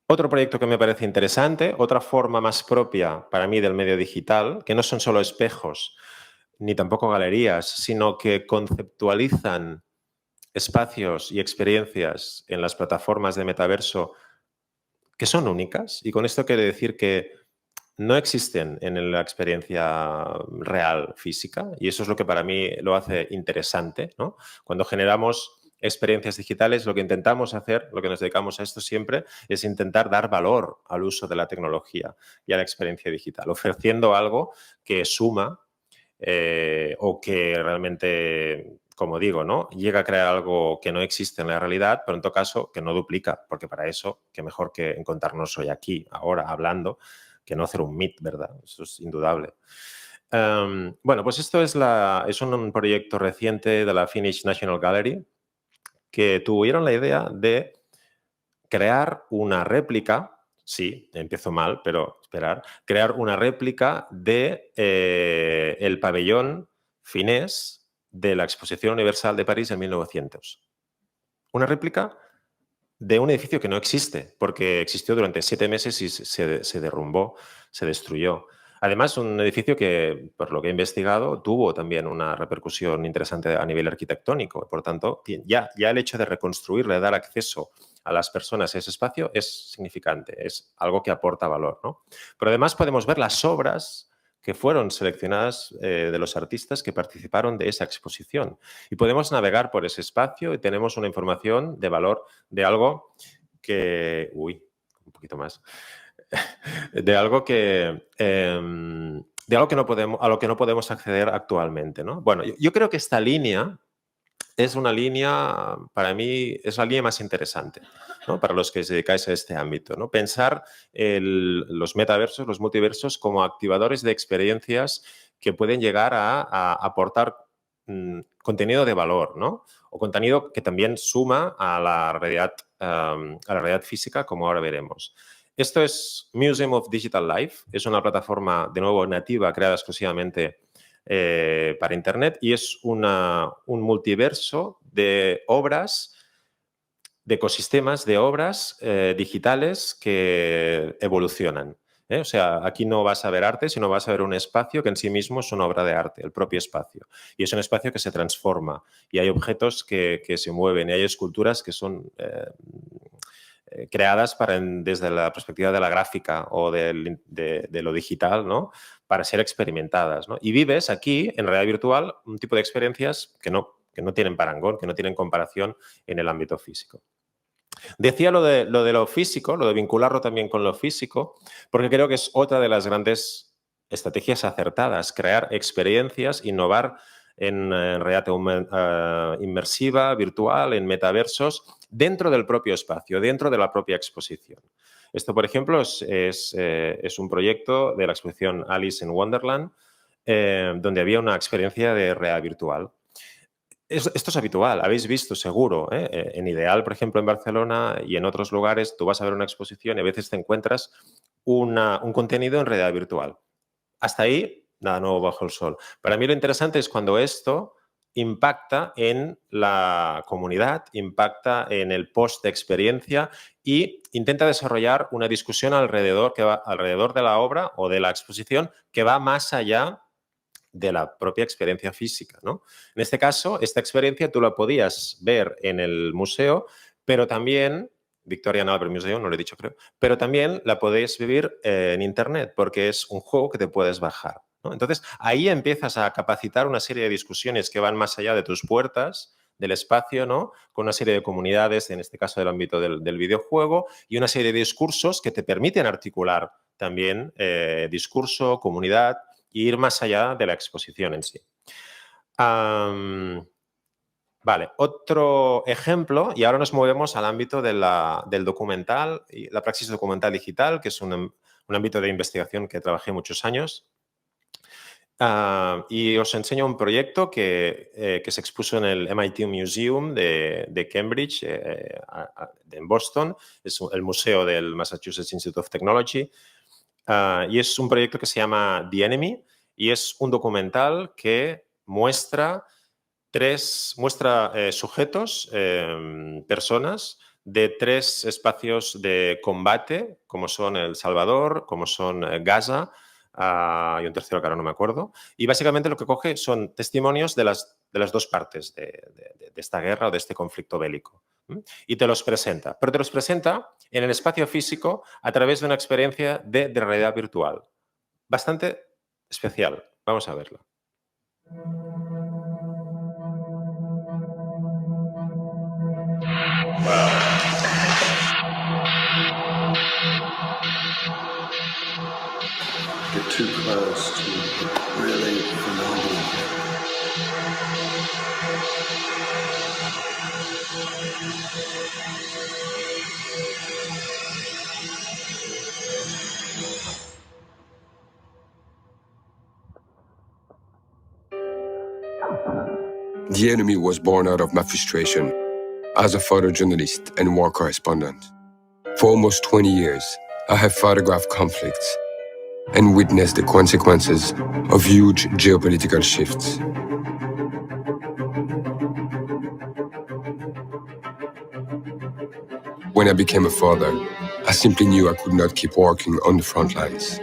Otro proyecto que me parece interesante, otra forma más propia para mí del medio digital, que no son solo espejos ni tampoco galerías, sino que conceptualizan espacios y experiencias en las plataformas de metaverso que son únicas. Y con esto quiero decir que no existen en la experiencia real física, y eso es lo que para mí lo hace interesante, ¿no? Cuando generamos experiencias digitales, lo que intentamos hacer, lo que nos dedicamos a esto siempre, es intentar dar valor al uso de la tecnología y a la experiencia digital, ofreciendo algo que suma o que realmente, como digo, ¿no?, llega a crear algo que no existe en la realidad, pero en todo caso que no duplica, porque para eso, qué mejor que encontrarnos hoy aquí, ahora, hablando, que no hacer un meet, ¿verdad? Eso es indudable. Bueno, pues esto es un proyecto reciente de la Finnish National Gallery, que tuvieron la idea de crear una réplica, sí, empiezo mal, pero esperar, crear una réplica de el pabellón finés de la Exposición Universal de París en 1900. Una réplica de un edificio que no existe, porque existió durante 7 meses y se derrumbó, se destruyó. Además, un edificio que, por lo que he investigado, tuvo también una repercusión interesante a nivel arquitectónico. Por tanto, ya el hecho de reconstruirle, dar acceso a las personas a ese espacio es significante, es algo que aporta valor, ¿no? Pero además podemos ver las obras que fueron seleccionadas de los artistas que participaron de esa exposición. Y podemos navegar por ese espacio y tenemos una información de valor de algo que... Uy, un poquito más. De algo que... de algo que no podemos, a lo que no podemos acceder actualmente, ¿no? Bueno, yo creo que esta línea es una línea, para mí, es la línea más interesante, ¿no?, para los que os dedicáis a este ámbito, ¿no? Pensar los metaversos, los multiversos como activadores de experiencias que pueden llegar a aportar contenido de valor, ¿no? O contenido que también suma a la realidad física, como ahora veremos. Esto es Museum of Digital Life, es una plataforma, de nuevo, nativa, creada exclusivamente para Internet, y es un multiverso de obras, de ecosistemas de obras digitales que evolucionan. O sea, aquí no vas a ver arte, sino vas a ver un espacio que en sí mismo es una obra de arte, el propio espacio. Y es un espacio que se transforma y hay objetos que se mueven y hay esculturas que son creadas desde la perspectiva de la gráfica o de lo digital, ¿no?, para ser experimentadas, ¿no? Y vives aquí, en realidad virtual, un tipo de experiencias que no tienen parangón, que no tienen comparación en el ámbito físico. Decía lo de lo físico, lo de vincularlo también con lo físico, porque creo que es otra de las grandes estrategias acertadas, crear experiencias, innovar en realidad inmersiva, virtual, en metaversos, dentro del propio espacio, dentro de la propia exposición. Esto, por ejemplo, es un proyecto de la exposición Alice in Wonderland, donde había una experiencia de realidad virtual. Esto es habitual, habéis visto seguro, en Ideal, por ejemplo, en Barcelona y en otros lugares, tú vas a ver una exposición y a veces te encuentras un contenido en realidad virtual. Hasta ahí, nada nuevo bajo el sol. Para mí lo interesante es cuando esto impacta en la comunidad, impacta en el post de experiencia y intenta desarrollar una discusión alrededor de la obra o de la exposición que va más allá de la propia experiencia física, ¿no? En este caso, esta experiencia tú la podías ver en el museo, pero también, Victorian Albert Museum, no lo he dicho creo, pero también la podéis vivir en Internet porque es un juego que te puedes bajar, ¿no? Entonces, ahí empiezas a capacitar una serie de discusiones que van más allá de tus puertas, del espacio, ¿no? Con una serie de comunidades, en este caso del ámbito del videojuego, y una serie de discursos que te permiten articular también discurso, comunidad, y ir más allá de la exposición en sí. Vale, otro ejemplo, y ahora nos movemos al ámbito del documental, y la praxis documental digital, que es un ámbito de investigación que trabajé muchos años. Y os enseño un proyecto que se expuso en el MIT Museum de Cambridge, en Boston. Es el museo del Massachusetts Institute of Technology. Y es un proyecto que se llama The Enemy y es un documental que muestra sujetos, personas de 3 espacios de combate, como son El Salvador, como son Gaza, y un tercero que ahora no me acuerdo. Y básicamente lo que coge son testimonios de las 2 partes de esta guerra o de este conflicto bélico. Y te los presenta, pero te los presenta en el espacio físico a través de una experiencia de realidad virtual. Bastante especial. Vamos a verla. Get too close to really phenomenal. The Enemy was born out of my frustration as a photojournalist and war correspondent. For almost 20 years, I have photographed conflicts and witnessed the consequences of huge geopolitical shifts. When I became a father, I simply knew I could not keep working on the front lines.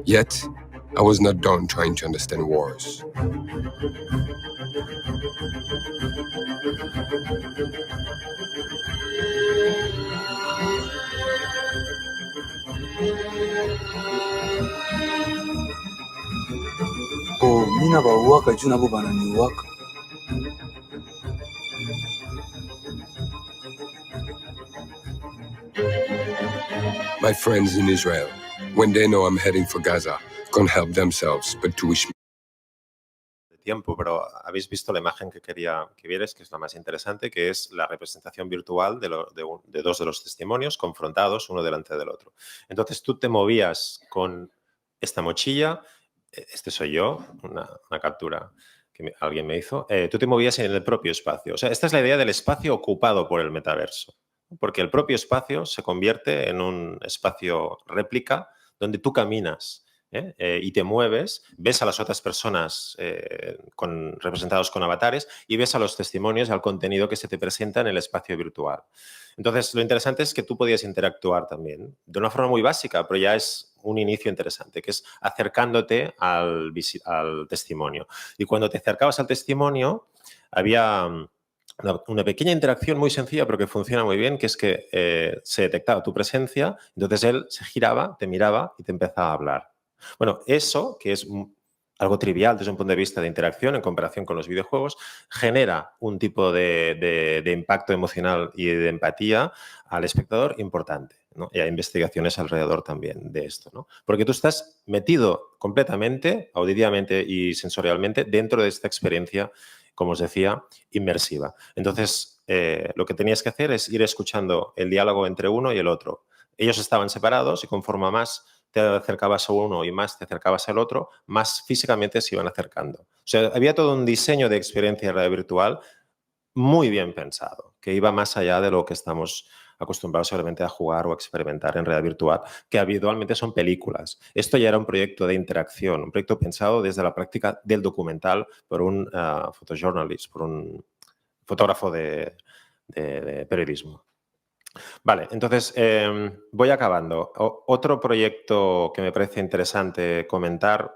Yet, I was not done trying to understand wars. Oh, mina ba waka juna bo bana ni waka. My friends in Israel, when they know I'm heading for Gaza, can't help themselves but to wish me. Tiempo, pero habéis visto la imagen que quería que vierais, que es la más interesante, que es la representación virtual de 2 de los testimonios confrontados uno delante del otro. Entonces tú te movías con esta mochila, este soy yo, una captura que alguien me hizo, tú te movías en el propio espacio. O sea, esta es la idea del espacio ocupado por el metaverso, porque el propio espacio se convierte en un espacio réplica donde tú caminas y te mueves, ves a las otras personas representados con avatares y ves a los testimonios, al contenido que se te presenta en el espacio virtual. Entonces, lo interesante es que tú podías interactuar también de una forma muy básica, pero ya es un inicio interesante, que es acercándote al testimonio. Y cuando te acercabas al testimonio, había una pequeña interacción muy sencilla, pero que funciona muy bien, que es que se detectaba tu presencia, entonces él se giraba, te miraba y te empezaba a hablar. Bueno, eso, que es algo trivial desde un punto de vista de interacción en comparación con los videojuegos, genera un tipo de impacto emocional y de empatía al espectador importante, ¿no? Y hay investigaciones alrededor también de esto, ¿no? Porque tú estás metido completamente, auditivamente y sensorialmente dentro de esta experiencia, como os decía, inmersiva. Entonces, lo que tenías que hacer es ir escuchando el diálogo entre uno y el otro. Ellos estaban separados y conforme más te acercabas a uno y más te acercabas al otro, más físicamente se iban acercando. O sea, había todo un diseño de experiencia de realidad virtual muy bien pensado, que iba más allá de lo que estamos acostumbrados seguramente a jugar o a experimentar en realidad virtual, que habitualmente son películas. Esto ya era un proyecto de interacción, un proyecto pensado desde la práctica del documental por un photojournalist, por un fotógrafo de periodismo. Vale, entonces voy acabando. Otro proyecto que me parece interesante comentar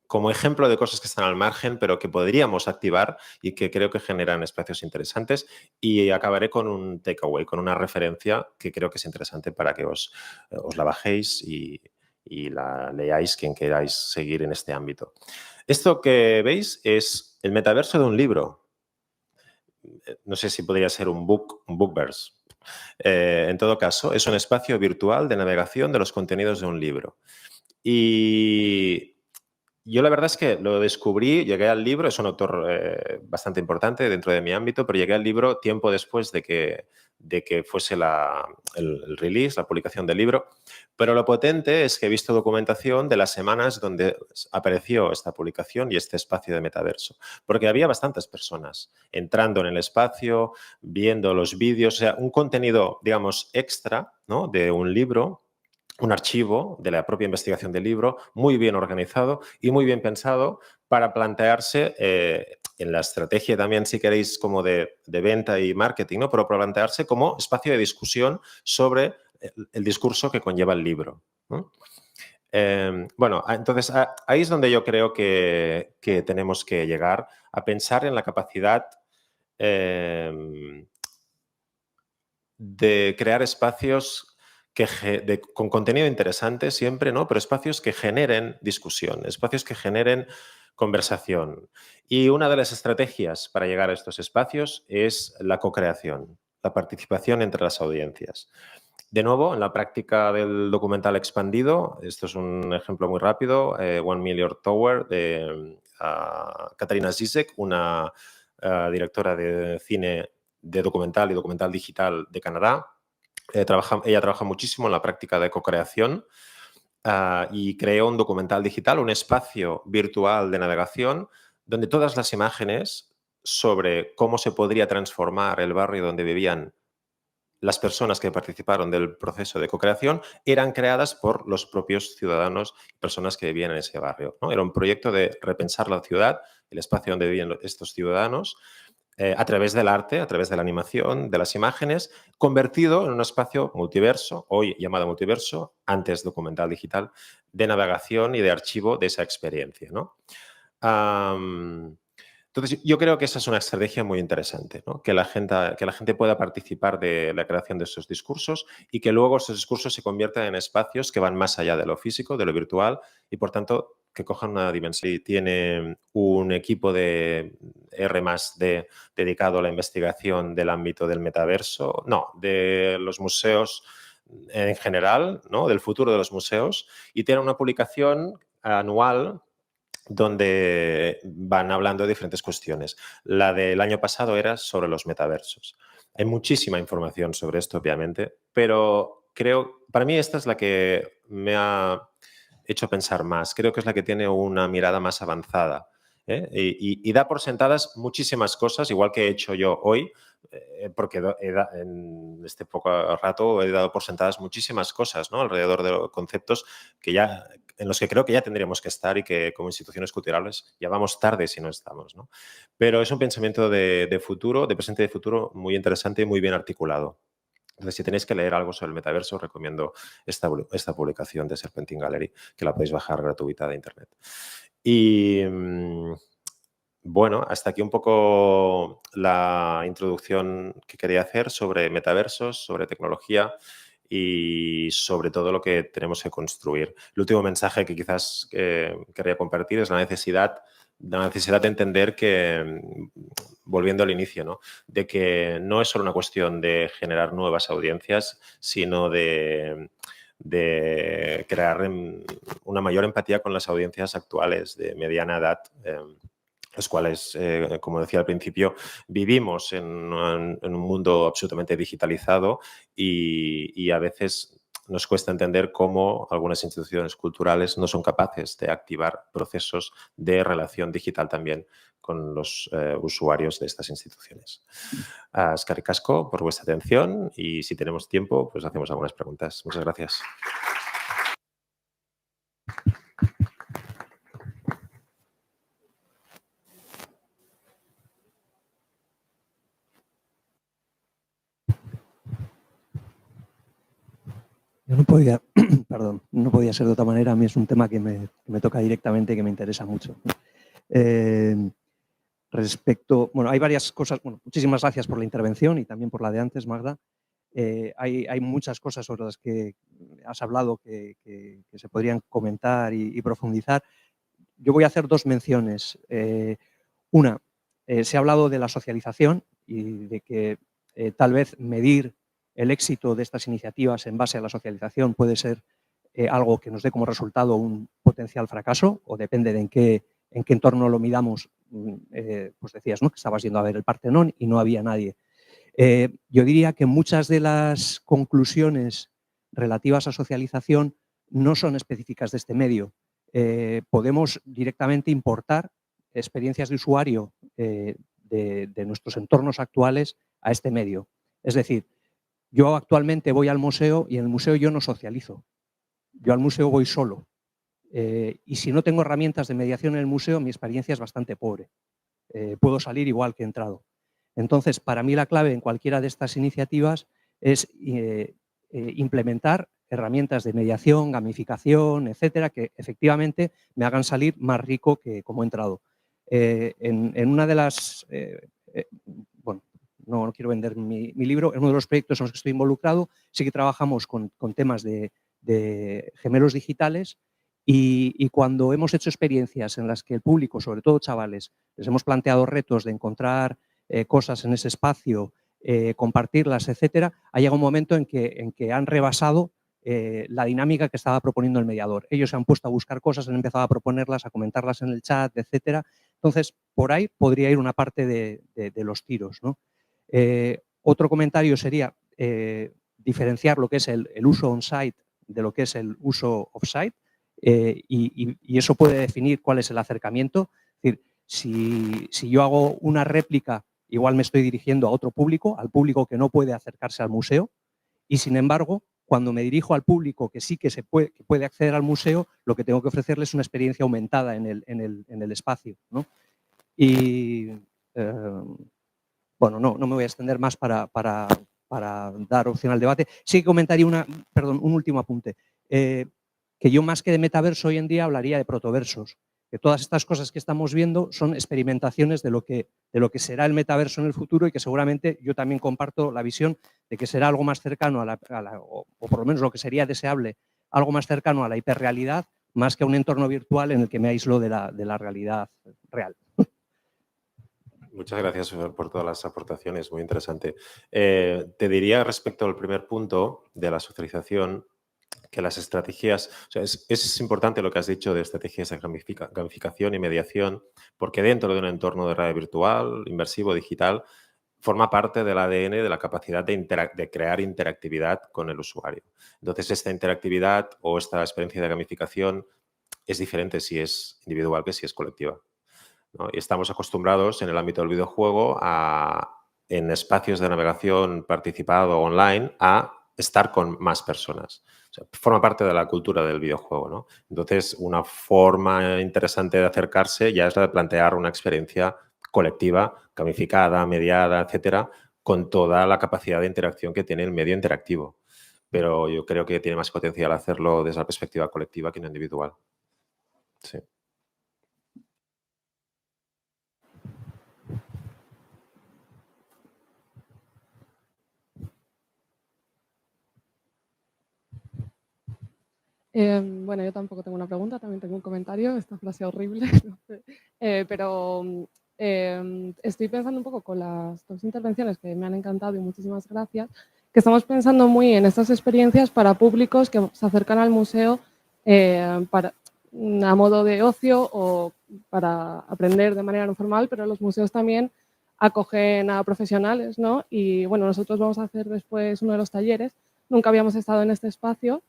como ejemplo de cosas que están al margen, pero que podríamos activar y que creo que generan espacios interesantes. Y acabaré con un takeaway, con una referencia que creo que es interesante para que os la bajéis y la leáis quien queráis seguir en este ámbito. Esto que veis es el metaverso de un libro. No sé si podría ser un bookverse. En todo caso, es un espacio virtual de navegación de los contenidos de un libro. Y yo la verdad es que lo descubrí, llegué al libro, es un autor bastante importante dentro de mi ámbito, pero llegué al libro tiempo después de que fuese el release, la publicación del libro. Pero lo potente es que he visto documentación de las semanas donde apareció esta publicación y este espacio de metaverso. Porque había bastantes personas entrando en el espacio, viendo los vídeos, o sea, un contenido, digamos, extra, ¿no?, de un libro, un archivo de la propia investigación del libro, muy bien organizado y muy bien pensado para plantearse en la estrategia también, si queréis, como de venta y marketing, ¿no?, pero para plantearse como espacio de discusión sobre el discurso que conlleva el libro, ¿no? Bueno, entonces ahí es donde yo creo que tenemos que llegar a pensar en la capacidad de crear espacios con contenido interesante siempre, ¿no?, pero espacios que generen discusión, espacios que generen conversación. Y una de las estrategias para llegar a estos espacios es la co-creación, la participación entre las audiencias. De nuevo, en la práctica del documental expandido, esto es un ejemplo muy rápido, One Million Tower, de Katarina Zizek, una directora de cine de documental y documental digital de Canadá. Ella trabaja muchísimo en la práctica de co-creación y creó un documental digital, un espacio virtual de navegación donde todas las imágenes sobre cómo se podría transformar el barrio donde vivían las personas que participaron del proceso de co-creación eran creadas por los propios ciudadanos y personas que vivían en ese barrio, ¿no? Era un proyecto de repensar la ciudad, el espacio donde vivían estos ciudadanos, a través del arte, a través de la animación, de las imágenes, convertido en un espacio multiverso, hoy llamado multiverso, antes documental digital, de navegación y de archivo de esa experiencia, ¿no? Entonces, yo creo que esa es una estrategia muy interesante, ¿no?, que la gente pueda participar de la creación de estos discursos y que luego estos discursos se conviertan en espacios que van más allá de lo físico, de lo virtual y, por tanto, que cojan una dimensión. Tiene un equipo de R+D dedicado a la investigación del ámbito del metaverso, no, de los museos en general, ¿no?, del futuro de los museos, y tiene una publicación anual donde van hablando de diferentes cuestiones. La del año pasado era sobre los metaversos. Hay muchísima información sobre esto, obviamente, pero para mí esta es la que me ha hecho pensar más. Creo que es la que tiene una mirada más avanzada, ¿eh? Y da por sentadas muchísimas cosas, igual que he hecho yo hoy, porque en este poco rato he dado por sentadas muchísimas cosas, ¿no?, alrededor de los conceptos en los que creo que ya tendríamos que estar y que como instituciones culturales ya vamos tarde si no estamos, ¿no? Pero es un pensamiento de futuro, de presente y de futuro muy interesante y muy bien articulado. Entonces, si tenéis que leer algo sobre el metaverso, os recomiendo esta publicación de Serpentine Gallery, que la podéis bajar gratuita de internet. Y bueno, hasta aquí un poco la introducción que quería hacer sobre metaversos, sobre tecnología y sobre todo lo que tenemos que construir. El último mensaje que quizás querría compartir es la necesidad de entender que, volviendo al inicio, ¿no?, de que no es solo una cuestión de generar nuevas audiencias, sino de crear una mayor empatía con las audiencias actuales de mediana edad, los cuales, como decía al principio, vivimos en un mundo absolutamente digitalizado y a veces nos cuesta entender cómo algunas instituciones culturales no son capaces de activar procesos de relación digital también con los usuarios de estas instituciones. Eskerrik asko por vuestra atención y si tenemos tiempo, pues hacemos algunas preguntas. Muchas gracias. Yo no podía, perdón, no podía ser de otra manera. A mí es un tema que me toca directamente y que me interesa mucho. Bueno, hay varias cosas. Bueno, muchísimas gracias por la intervención y también por la de antes, Magda. Hay muchas cosas sobre las que has hablado que se podrían comentar y profundizar. Yo voy a hacer dos menciones. Una, se ha hablado de la socialización y de que tal vez medir el éxito de estas iniciativas en base a la socialización puede ser algo que nos dé como resultado un potencial fracaso, o depende de en qué entorno lo midamos. Pues decías, ¿no?, que estabas yendo a ver el Partenón y no había nadie. Yo diría que muchas de las conclusiones relativas a socialización no son específicas de este medio. Podemos directamente importar experiencias de usuario de nuestros entornos actuales a este medio. Es decir, yo actualmente voy al museo y en el museo yo no socializo. Yo al museo voy solo. Y si no tengo herramientas de mediación en el museo, mi experiencia es bastante pobre. Puedo salir igual que he entrado. Entonces, para mí la clave en cualquiera de estas iniciativas es implementar herramientas de mediación, gamificación, etcétera, que efectivamente me hagan salir más rico que como he entrado. En una de las... bueno, no quiero vender mi libro. En uno de los proyectos en los que estoy involucrado sí que trabajamos con temas de gemelos digitales y cuando hemos hecho experiencias en las que el público, sobre todo chavales, les hemos planteado retos de encontrar cosas en ese espacio, compartirlas, etcétera, ha llegado un momento en que han rebasado la dinámica que estaba proponiendo el mediador. Ellos se han puesto a buscar cosas, han empezado a proponerlas, a comentarlas en el chat, etcétera. Entonces, por ahí podría ir una parte de los tiros, ¿no? Otro comentario sería diferenciar lo que es el uso on-site de lo que es el uso off-site y eso puede definir cuál es el acercamiento. Es decir, si yo hago una réplica, igual me estoy dirigiendo a otro público, al público que no puede acercarse al museo y, sin embargo, cuando me dirijo al público que sí que puede acceder al museo, lo que tengo que ofrecerles es una experiencia aumentada en el espacio, ¿no? Y bueno, no me voy a extender más para dar opción al debate. Sí que comentaría un último apunte. Que yo más que de metaverso hoy en día hablaría de protoversos. Que todas estas cosas que estamos viendo son experimentaciones de lo que será el metaverso en el futuro y que seguramente yo también comparto la visión de que será algo más cercano o por lo menos lo que sería deseable, algo más cercano a la hiperrealidad más que a un entorno virtual en el que me aíslo de la realidad real. Muchas gracias por todas las aportaciones, muy interesante. Te diría respecto al primer punto de la socialización que las estrategias, o sea, es importante lo que has dicho de estrategias de gamificación y mediación, porque dentro de un entorno de realidad virtual, inmersivo, digital, forma parte del ADN de la capacidad de crear interactividad con el usuario. Entonces, esta interactividad o esta experiencia de gamificación es diferente si es individual que si es colectiva, ¿no? Y estamos acostumbrados en el ámbito del videojuego en espacios de navegación participado online a estar con más personas. O sea, forma parte de la cultura del videojuego, ¿no? Entonces, una forma interesante de acercarse ya es la de plantear una experiencia colectiva, gamificada, mediada, etcétera, con toda la capacidad de interacción que tiene el medio interactivo. Pero yo creo que tiene más potencial hacerlo desde la perspectiva colectiva que no individual. Sí. Bueno, yo tampoco tengo una pregunta, también tengo un comentario, esta frase horrible, pero estoy pensando un poco con las dos intervenciones que me han encantado y muchísimas gracias, que estamos pensando muy en estas experiencias para públicos que se acercan al museo a modo de ocio o para aprender de manera no formal, pero los museos también acogen a profesionales, ¿no? Y bueno, nosotros vamos a hacer después uno de los talleres, nunca habíamos estado en este espacio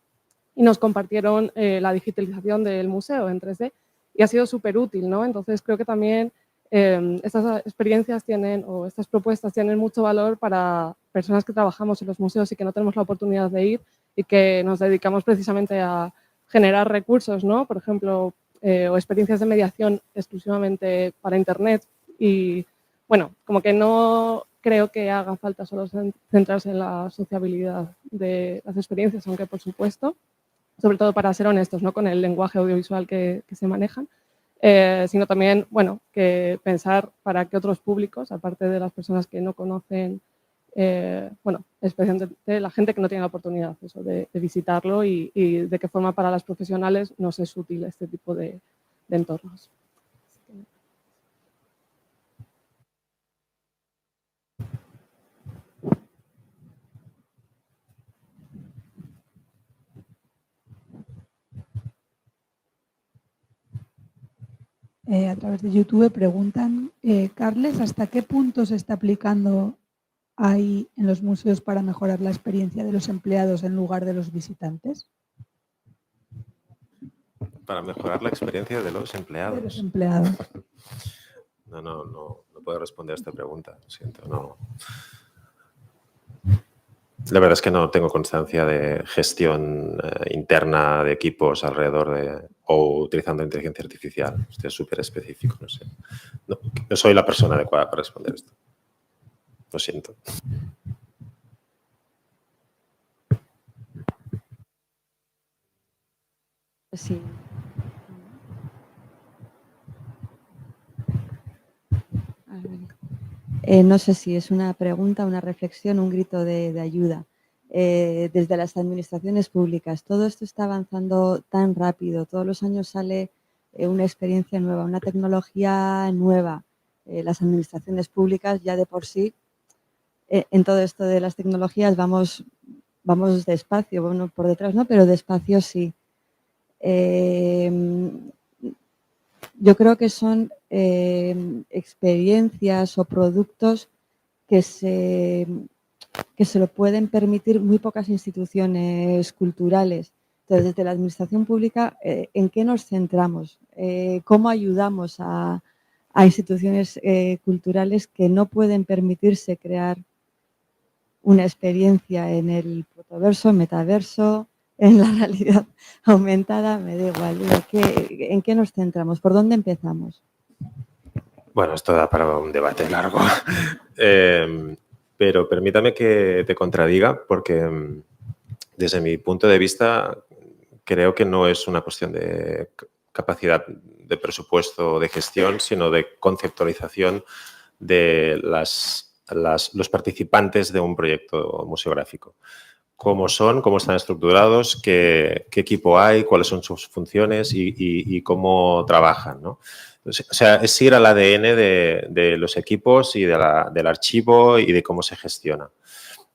y nos compartieron la digitalización del museo en 3D y ha sido súper útil, ¿no? Entonces creo que también estas experiencias tienen, o estas propuestas tienen mucho valor para personas que trabajamos en los museos y que no tenemos la oportunidad de ir y que nos dedicamos precisamente a generar recursos, ¿no? Por ejemplo, o experiencias de mediación exclusivamente para Internet y, bueno, como que no creo que haga falta solo centrarse en la sociabilidad de las experiencias, aunque por supuesto, sobre todo para ser honestos, ¿no? Con el lenguaje audiovisual que se manejan, sino también, bueno, que pensar para qué otros públicos, aparte de las personas que no conocen, bueno, especialmente la gente que no tiene la oportunidad eso, de visitarlo y de qué forma para las profesionales nos es útil este tipo de entornos. A través de YouTube preguntan, Carles, ¿hasta qué punto se está aplicando ahí en los museos para mejorar la experiencia de los empleados en lugar de los visitantes? Para mejorar la experiencia de los empleados. De los empleados. No puedo responder a esta pregunta, lo siento, no. La verdad es que no tengo constancia de gestión interna de equipos alrededor de o utilizando inteligencia artificial. Esto es súper específico, no sé. No soy la persona adecuada para responder esto. Lo siento. Sí. No sé si es una pregunta, una reflexión, un grito de ayuda. Desde las administraciones públicas, todo esto está avanzando tan rápido, todos los años sale una experiencia nueva, una tecnología nueva. Las administraciones públicas ya de por sí, en todo esto de las tecnologías vamos despacio, bueno, por detrás no, pero despacio sí. Yo creo que son experiencias o productos que se lo pueden permitir muy pocas instituciones culturales. Entonces, desde la administración pública, ¿en qué nos centramos? ¿Cómo ayudamos a instituciones culturales que no pueden permitirse crear una experiencia en el protoverso, metaverso, en la realidad aumentada? Me da igual. ¿En qué nos centramos? ¿Por dónde empezamos? Bueno, esto da para un debate largo. Pero permítame que te contradiga porque desde mi punto de vista creo que no es una cuestión de capacidad de presupuesto o de gestión, sino de conceptualización de los participantes de un proyecto museográfico. Cómo son, cómo están estructurados, qué equipo hay, cuáles son sus funciones y cómo trabajan, ¿no? O sea, es ir al ADN de los equipos y del archivo y de cómo se gestiona.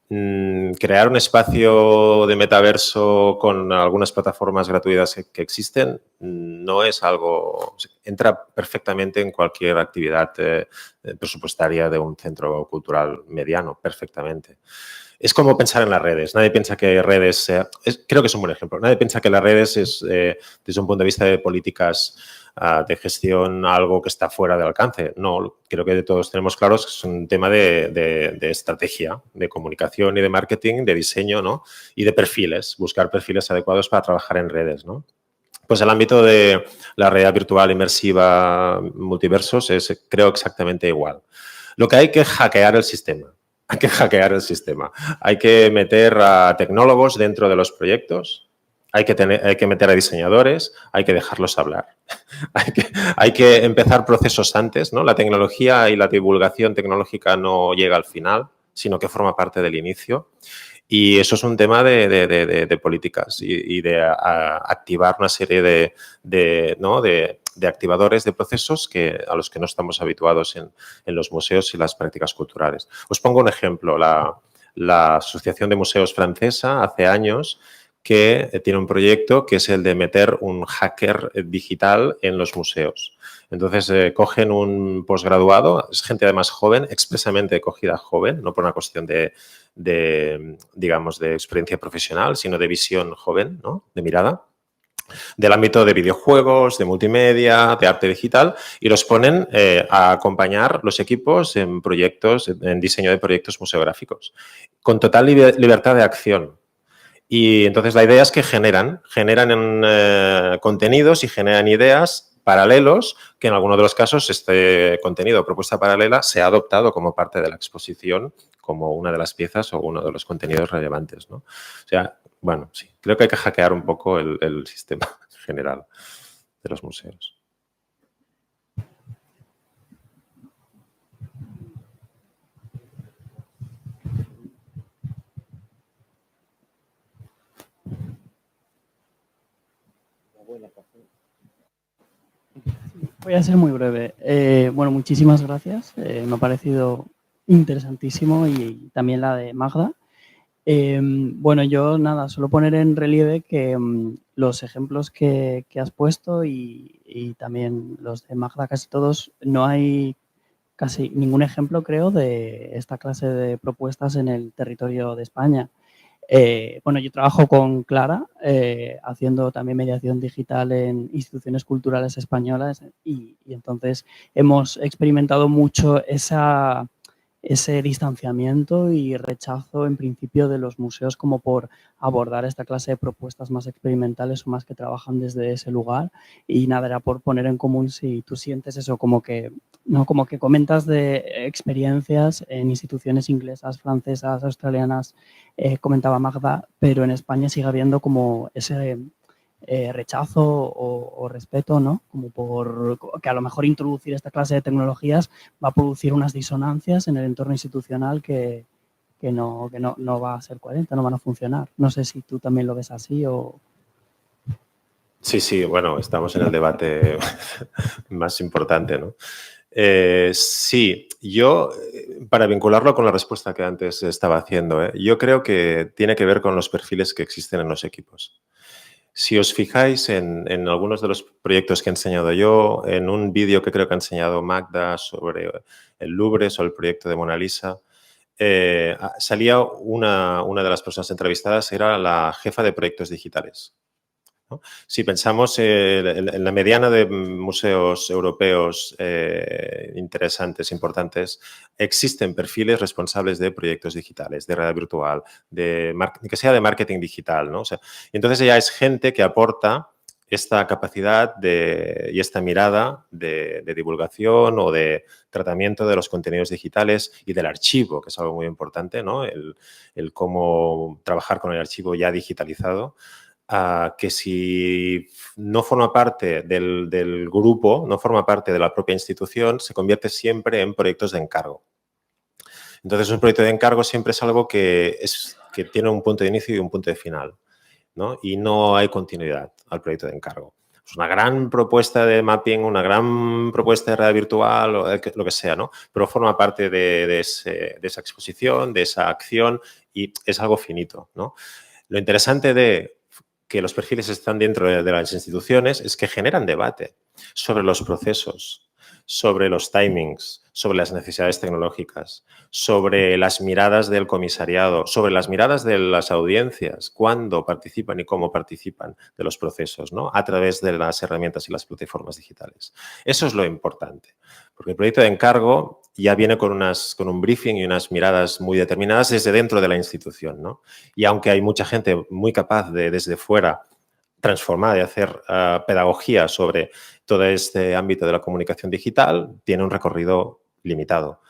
Crear un espacio de metaverso con algunas plataformas gratuitas que existen no es algo... Entra perfectamente en cualquier actividad presupuestaria de un centro cultural mediano, perfectamente. Es como pensar en las redes. Nadie piensa que redes... creo que es un buen ejemplo. Nadie piensa que las redes es, desde un punto de vista de políticas de gestión, algo que está fuera de alcance. No, creo que todos tenemos claros que es un tema de estrategia, de comunicación y de marketing, de diseño, ¿no? Y de perfiles, buscar perfiles adecuados para trabajar en redes, ¿no? Pues el ámbito de la realidad virtual inmersiva multiversos es, creo, exactamente igual. Lo que hay que hackear el sistema. Hay que hackear el sistema. Hay que meter a tecnólogos dentro de los proyectos. Hay que meter a diseñadores, hay que dejarlos hablar. Hay que empezar procesos antes, ¿no? La tecnología y la divulgación tecnológica no llega al final, sino que forma parte del inicio. Y eso es un tema de políticas y de activar una serie de activadores de procesos a los que no estamos habituados en los museos y las prácticas culturales. Os pongo un ejemplo. La Asociación de Museos Francesa hace años que tiene un proyecto que es el de meter un hacker digital en los museos. Entonces, cogen un posgraduado, es gente además joven, expresamente cogida joven, no por una cuestión digamos, de experiencia profesional, sino de visión joven, ¿no? De mirada, del ámbito de videojuegos, de multimedia, de arte digital, y los ponen a acompañar los equipos en proyectos, en diseño de proyectos museográficos, con total libertad de acción. Y entonces la idea es que generan contenidos y generan ideas paralelos, que en algunos de los casos este contenido o propuesta paralela se ha adoptado como parte de la exposición, como una de las piezas o uno de los contenidos relevantes, ¿no? O sea, bueno, sí, creo que hay que hackear un poco el sistema general de los museos. Voy a ser muy breve. Bueno, muchísimas gracias. Me ha parecido interesantísimo y también la de Magda. Bueno, yo nada, solo poner en relieve que los ejemplos que has puesto y también los de Magda, casi todos, no hay casi ningún ejemplo, creo, de esta clase de propuestas en el territorio de España. Bueno, yo trabajo con Clara, haciendo también mediación digital en instituciones culturales españolas y entonces hemos experimentado mucho ese distanciamiento y rechazo en principio de los museos como por abordar esta clase de propuestas más experimentales o más que trabajan desde ese lugar. Y nada, era por poner en común si tú sientes eso, como que comentas de experiencias en instituciones inglesas, francesas, australianas, comentaba Magda, pero en España sigue habiendo como ese rechazo o respeto, ¿no? Como por que a lo mejor introducir esta clase de tecnologías va a producir unas disonancias en el entorno institucional que no va a ser coherente, no van a funcionar. No sé si tú también lo ves así o... Sí, bueno, estamos en el debate más importante, ¿no? Sí, yo, para vincularlo con la respuesta que antes estaba haciendo, yo creo que tiene que ver con los perfiles que existen en los equipos. Si os fijáis en algunos de los proyectos que he enseñado yo, en un vídeo que creo que ha enseñado Magda sobre el Louvre, sobre el proyecto de Mona Lisa, salía una de las personas entrevistadas, era la jefa de proyectos digitales, ¿no? Si pensamos en la mediana de museos europeos interesantes, importantes, existen perfiles responsables de proyectos digitales, de realidad virtual, que sea de marketing digital, ¿no? O sea, entonces ya es gente que aporta esta capacidad y esta mirada de divulgación o de tratamiento de los contenidos digitales y del archivo, que es algo muy importante, ¿no? El cómo trabajar con el archivo ya digitalizado. Que si no forma parte del grupo, no forma parte de la propia institución, se convierte siempre en proyectos de encargo. Entonces, un proyecto de encargo siempre es algo que tiene un punto de inicio y un punto de final, ¿no? Y no hay continuidad al proyecto de encargo. Es una gran propuesta de mapping, una gran propuesta de realidad virtual, o lo que sea, ¿no? Pero forma parte de esa exposición, de esa acción y es algo finito, ¿no? Lo interesante de que los perfiles están dentro de las instituciones es que generan debate sobre los procesos, sobre los timings, sobre las necesidades tecnológicas, sobre las miradas del comisariado, sobre las miradas de las audiencias, cuándo participan y cómo participan de los procesos, ¿no? A través de las herramientas y las plataformas digitales. Eso es lo importante, porque el proyecto de encargo ya viene con un briefing y unas miradas muy determinadas desde dentro de la institución, ¿no? Y aunque hay mucha gente muy capaz de, desde fuera, transformar y hacer pedagogía sobre todo este ámbito de la comunicación digital, tiene un recorrido limitado.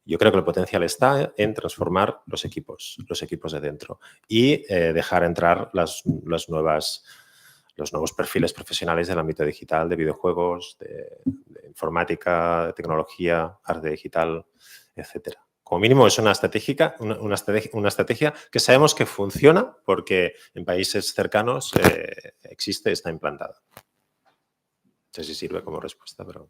Yo creo que el potencial está en transformar los equipos de dentro y dejar entrar los nuevos perfiles profesionales del ámbito digital, de videojuegos, de informática, de tecnología, arte digital, etcétera. como mínimo es una estrategia que sabemos que funciona porque en países cercanos existe, está implantada. No sé si sirve como respuesta, pero...